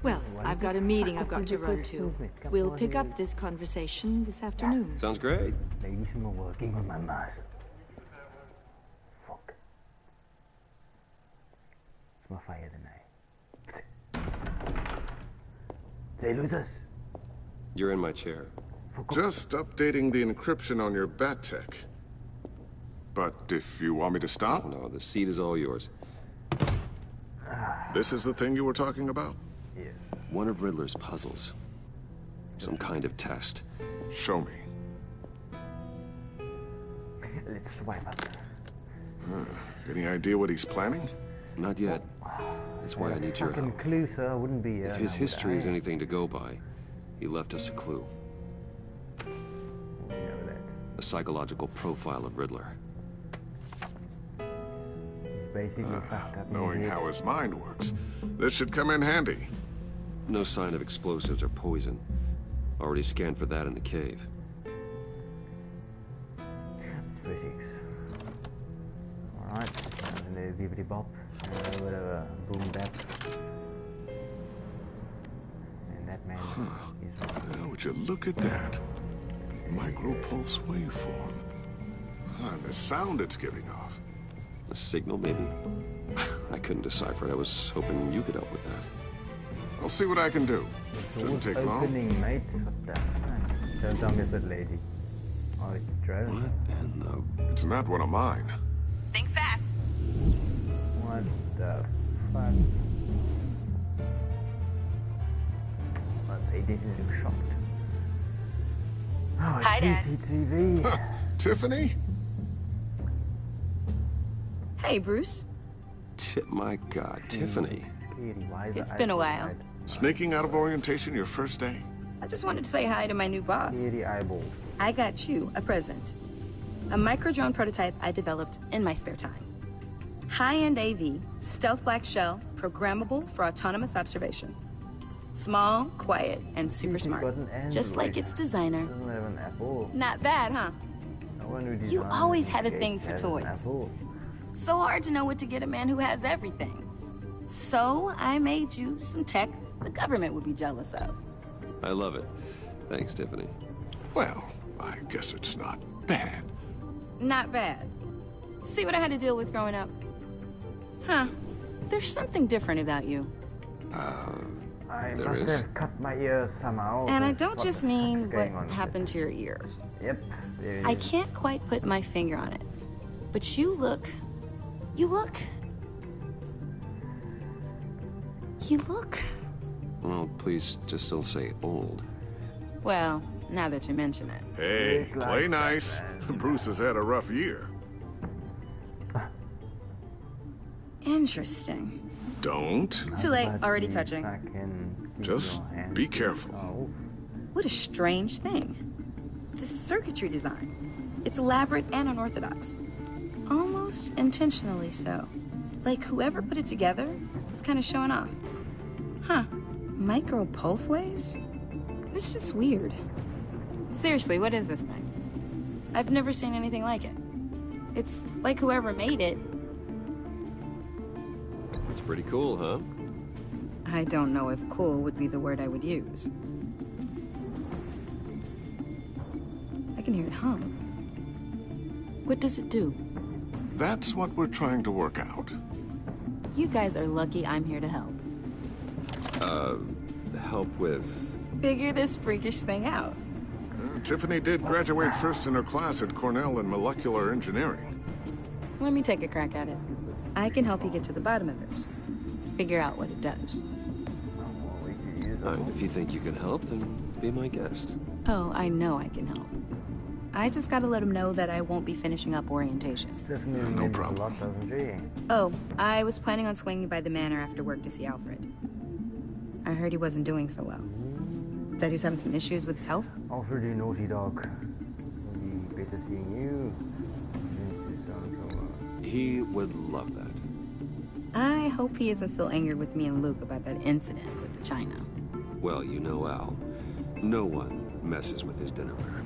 Speaker 16: Well, I've got a meeting I've got to run to. We'll pick up this conversation this afternoon.
Speaker 2: Sounds great.
Speaker 1: Ladies are working on my muscle. Fuck. It's my fire tonight. Say, losers.
Speaker 2: You're in my chair.
Speaker 17: Just updating the encryption on your bat tech. But if you want me to stop?
Speaker 2: Oh, no, the seat is all yours.
Speaker 17: This is the thing you were talking about?
Speaker 1: Yeah.
Speaker 2: One of Riddler's puzzles. Some kind of test.
Speaker 17: Show me.
Speaker 1: Let's swipe up.
Speaker 17: Any idea what he's planning?
Speaker 2: Not yet. That's why I need your help.
Speaker 1: Clue, sir, wouldn't be.
Speaker 2: If his history is anything to go by, he left us a clue.
Speaker 1: You know that.
Speaker 2: A psychological profile of Riddler.
Speaker 1: He's basically fucked up.
Speaker 17: Knowing how his mind works, this should come in handy.
Speaker 2: No sign of explosives or poison. Already scanned for that in the cave.
Speaker 1: It's physics. Alright, and the bibbidi bop. Whatever, boom bap. And that man is
Speaker 17: Now, would you look at that? Micro-pulse waveform. And the sound it's giving off.
Speaker 2: A signal, maybe? I couldn't decipher it. I was hoping you could help with that.
Speaker 17: I'll see what I can do. Shouldn't take long.
Speaker 1: Opening, mate. What the fuck? Don't tell me it's a lady. Oh, it's driving.
Speaker 2: What in the...
Speaker 17: It's not one of mine.
Speaker 18: Think fast.
Speaker 1: What the fuck? Well, they didn't look shocked. Oh, it's
Speaker 18: Hi, Dad.
Speaker 1: CCTV.
Speaker 17: Tiffany?
Speaker 18: Hey, Bruce.
Speaker 2: My God, Tiffany.
Speaker 18: It's been a while.
Speaker 17: Sneaking out of orientation your first day?
Speaker 18: I just wanted to say hi to my new boss.
Speaker 1: Eyeballs.
Speaker 18: I got you a present. A micro-drone prototype I developed in my spare time. High-end AV, stealth black shell, programmable for autonomous observation. Small, quiet, and super smart. Just like its designer.
Speaker 1: Doesn't have an apple.
Speaker 18: Not bad, huh?
Speaker 1: No one who
Speaker 18: You
Speaker 1: designed
Speaker 18: always had a
Speaker 1: cake
Speaker 18: thing for
Speaker 1: has an
Speaker 18: toys.
Speaker 1: apple.
Speaker 18: So hard to know what to get a man who has everything. So I made you some tech the government would be jealous of.
Speaker 2: I love it. Thanks, Tiffany.
Speaker 17: Well, I guess it's not bad.
Speaker 18: Not bad. See what I had to deal with growing up? Huh. There's something different about you.
Speaker 1: I
Speaker 2: There
Speaker 1: must
Speaker 2: is?
Speaker 1: have cut my ears somehow.
Speaker 18: And I
Speaker 1: but
Speaker 18: don't
Speaker 1: what
Speaker 18: just
Speaker 1: the fuck's
Speaker 18: mean what
Speaker 1: going on?
Speaker 18: happened to your ear.
Speaker 1: Yep. There it
Speaker 18: I
Speaker 1: is.
Speaker 18: can't quite put my finger on it. But you look... You look...
Speaker 2: Well, please just don't say old.
Speaker 18: Well, now that you mention it.
Speaker 17: Hey, play nice. Bruce has had a rough year.
Speaker 18: Interesting.
Speaker 17: Don't.
Speaker 18: Too late, already touching.
Speaker 17: Just be careful.
Speaker 18: What a strange thing. The circuitry design. It's elaborate and unorthodox. Almost intentionally so. Like whoever put it together was kind of showing off. Huh. Micro pulse waves? It's just weird. Seriously, what is this thing? I've never seen anything like it. It's like whoever made it.
Speaker 2: It's pretty cool, huh?
Speaker 18: I don't know if cool would be the word I would use. I can hear it hum. What does it do?
Speaker 17: That's what we're trying to work out.
Speaker 18: You guys are lucky I'm here to help.
Speaker 2: Help with...
Speaker 18: Figure this freakish thing out.
Speaker 17: Tiffany did graduate first in her class at Cornell in molecular engineering.
Speaker 18: Let me take a crack at it. I can help you get to the bottom of this. Figure out what it does.
Speaker 2: If you think you can help, then be my guest.
Speaker 18: Oh, I know I can help. I just gotta let him know that I won't be finishing up orientation.
Speaker 17: No problem.
Speaker 18: Oh, I was planning on swinging by the manor after work to see Alfred. I heard he wasn't doing so well. That he was having some issues with his health.
Speaker 1: Alfred, you naughty dog. Maybe better seeing you.
Speaker 2: He would love that.
Speaker 18: I hope he isn't still angry with me and Luke about that incident with the China.
Speaker 2: Well, you know Al. No one messes with his dinnerware.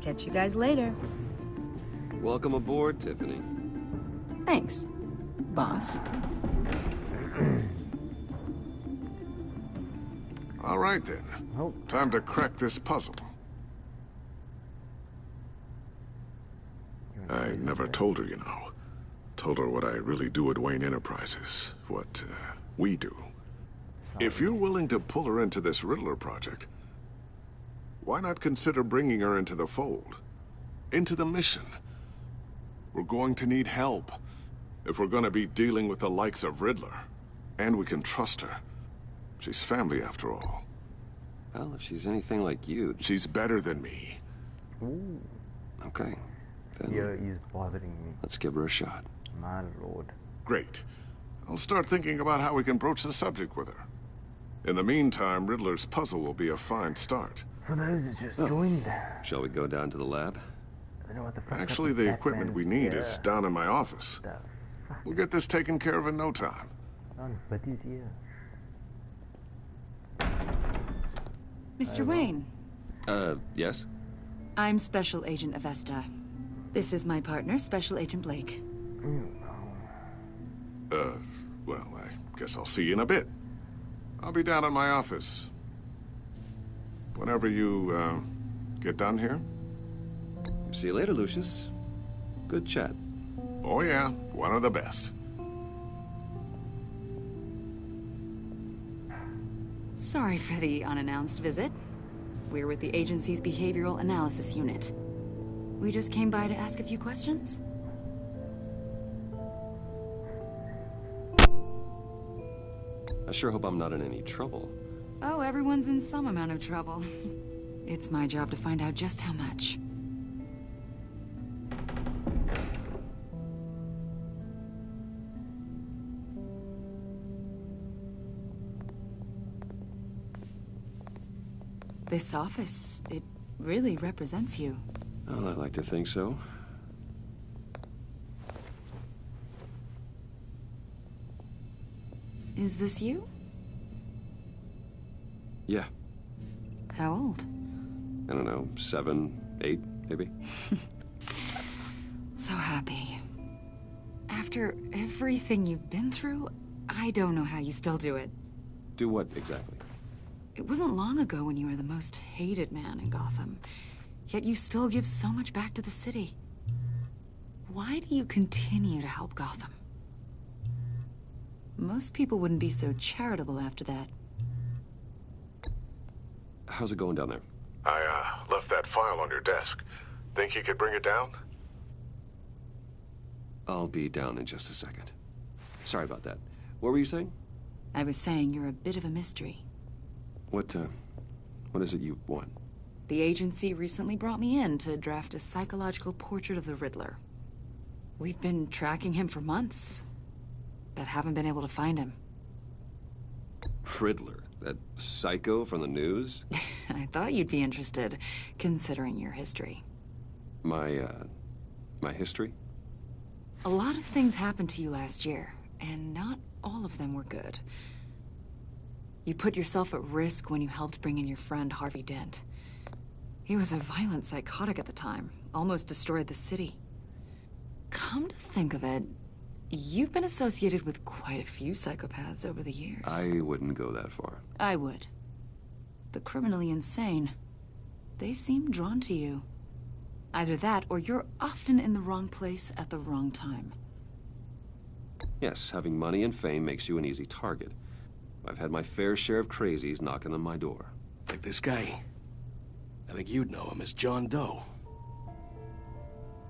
Speaker 18: Catch you guys later.
Speaker 2: Welcome aboard, Tiffany.
Speaker 18: Thanks, boss.
Speaker 17: All right, then. Time to crack this puzzle. I never told her, you know. Told her what I really do at Wayne Enterprises. What, we do. If you're willing to pull her into this Riddler project, why not consider bringing her into the fold? Into the mission? We're going to need help. If we're gonna be dealing with the likes of Riddler. And we can trust her. She's family, after all.
Speaker 2: Well, if she's anything like you...
Speaker 17: She's better than me.
Speaker 1: Ooh.
Speaker 2: Okay. Then
Speaker 1: he's bothering me.
Speaker 2: Let's give her a shot.
Speaker 1: My lord.
Speaker 17: Great. I'll start thinking about how we can broach the subject with her. In the meantime, Riddler's puzzle will be a fine start.
Speaker 1: For those who just joined.
Speaker 2: Shall we go down to the lab?
Speaker 1: I don't know what the
Speaker 17: Actually, the equipment we need is down in my office. We'll get this taken care of in no time.
Speaker 1: But he's here.
Speaker 14: Mr. Wayne.
Speaker 2: Yes?
Speaker 14: I'm Special Agent Avesta. This is my partner, Special Agent Blake.
Speaker 17: Well, I guess I'll see you in a bit. I'll be down in my office. Whenever you, get done here.
Speaker 2: See you later, Lucius. Good chat.
Speaker 17: Oh yeah, one of the best.
Speaker 14: Sorry for the unannounced visit. We're with the agency's Behavioral Analysis Unit. We just came by to ask a few questions.
Speaker 2: I sure hope I'm not in any trouble.
Speaker 14: Oh, everyone's in some amount of trouble. It's my job to find out just how much. This office, it really represents you.
Speaker 2: Well, I like to think so.
Speaker 14: Is this you?
Speaker 2: Yeah.
Speaker 14: How old?
Speaker 2: I don't know, 7, 8, maybe?
Speaker 14: So happy. After everything you've been through, I don't know how you still do it.
Speaker 2: Do what, exactly?
Speaker 14: It wasn't long ago when you were the most hated man in Gotham. Yet you still give so much back to the city. Why do you continue to help Gotham? Most people wouldn't be so charitable after that.
Speaker 2: How's it going down there?
Speaker 17: I, left that file on your desk. Think you could bring it down?
Speaker 2: I'll be down in just a second. Sorry about that. What were you saying?
Speaker 14: I was saying you're a bit of a mystery.
Speaker 2: What is it you want?
Speaker 14: The agency recently brought me in to draft a psychological portrait of the Riddler. We've been tracking him for months, but haven't been able to find him.
Speaker 2: Riddler? That psycho from the news?
Speaker 14: I thought you'd be interested, considering your history.
Speaker 2: My history?
Speaker 14: A lot of things happened to you last year, and not all of them were good. You put yourself at risk when you helped bring in your friend Harvey Dent. He was a violent psychotic at the time, almost destroyed the city. Come to think of it, you've been associated with quite a few psychopaths over the years.
Speaker 2: I wouldn't go that far.
Speaker 14: I would. The criminally insane, they seem drawn to you. Either that, or you're often in the wrong place at the wrong time.
Speaker 2: Yes, having money and fame makes you an easy target. I've had my fair share of crazies knocking on my door.
Speaker 19: Like this guy. I think you'd know him as John Doe.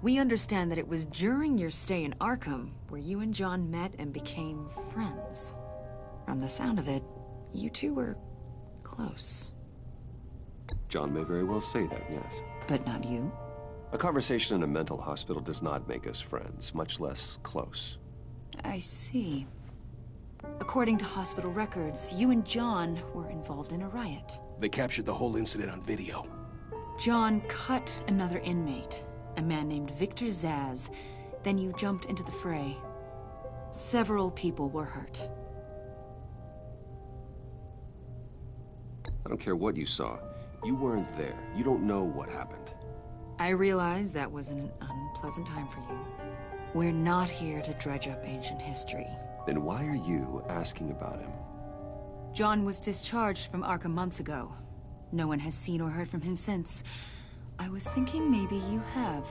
Speaker 14: We understand that it was during your stay in Arkham where you and John met and became friends. From the sound of it, you two were close.
Speaker 2: John may very well say that, yes.
Speaker 14: But not you?
Speaker 2: A conversation in a mental hospital does not make us friends, much less close.
Speaker 14: I see. According to hospital records, you and John were involved in a riot.
Speaker 19: They captured the whole incident on video.
Speaker 14: John cut another inmate, a man named Victor Zaz. Then you jumped into the fray. Several people were hurt.
Speaker 2: I don't care what you saw. You weren't there. You don't know what happened.
Speaker 14: I realize that was an unpleasant time for you. We're not here to dredge up ancient history.
Speaker 2: Then why are you asking about him?
Speaker 14: John was discharged from Arkham months ago. No one has seen or heard from him since. I was thinking maybe you have.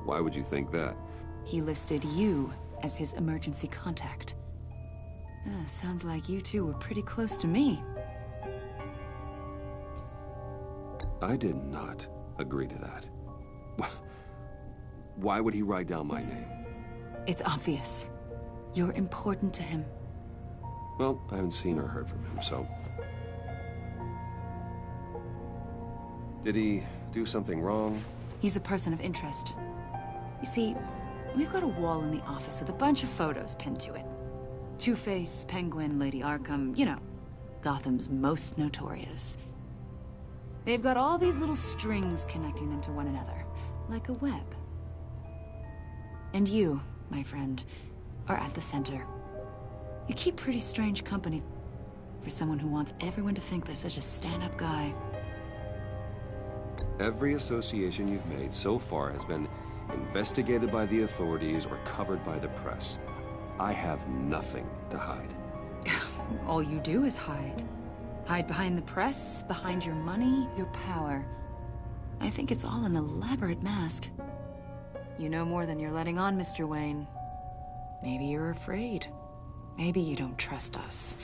Speaker 2: Why would you think that?
Speaker 14: He listed you as his emergency contact. Sounds like you two were pretty close to me.
Speaker 2: I did not agree to that. Why would he write down my name?
Speaker 14: It's obvious. You're important to him.
Speaker 2: Well, I haven't seen or heard from him, so... Did he do something wrong?
Speaker 14: He's a person of interest. You see, we've got a wall in the office with a bunch of photos pinned to it. Two-Face, Penguin, Lady Arkham, you know, Gotham's most notorious. They've got all these little strings connecting them to one another, like a web. And you, my friend, are at the center. You keep pretty strange company for someone who wants everyone to think they're such a stand-up guy.
Speaker 2: Every association you've made so far has been investigated by the authorities or covered by the press. I have nothing to hide.
Speaker 14: All you do is hide. Hide behind the press, behind your money, your power. I think it's all an elaborate mask. You know more than you're letting on, Mr. Wayne. Maybe you're afraid. Maybe you don't trust us.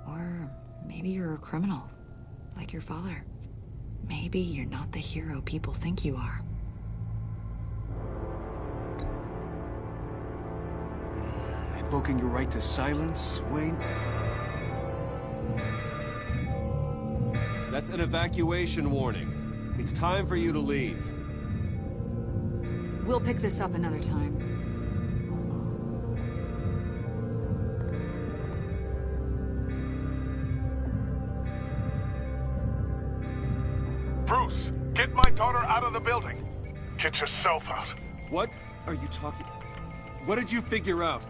Speaker 14: Or maybe you're a criminal, like your father. Maybe you're not the hero people think you are.
Speaker 19: Invoking your right to silence, Wayne?
Speaker 2: That's an evacuation warning. It's time for you to leave.
Speaker 14: We'll pick this up another time.
Speaker 3: Bruce, get my daughter out of the building. Get yourself out.
Speaker 2: What are you talking... What did you figure out?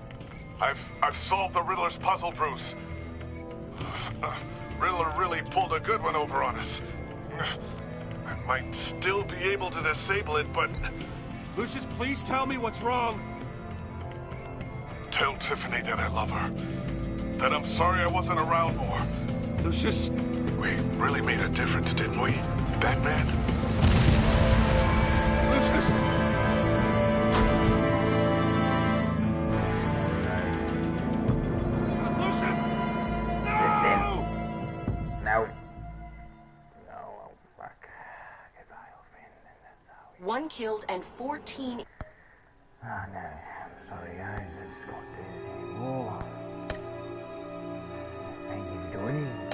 Speaker 3: I've solved the Riddler's puzzle, Bruce. Riddler really pulled a good one over on us. I might still be able to disable it, but...
Speaker 2: Lucius, please tell me what's wrong.
Speaker 3: Tell Tiffany that I love her. That I'm sorry I wasn't around more.
Speaker 2: Lucius...
Speaker 3: We really made a difference, didn't we, Batman?
Speaker 2: Lucius!
Speaker 7: One killed and 14...
Speaker 1: Oh no, I'm sorry guys, I just got to do this anymore. Thank you for joining.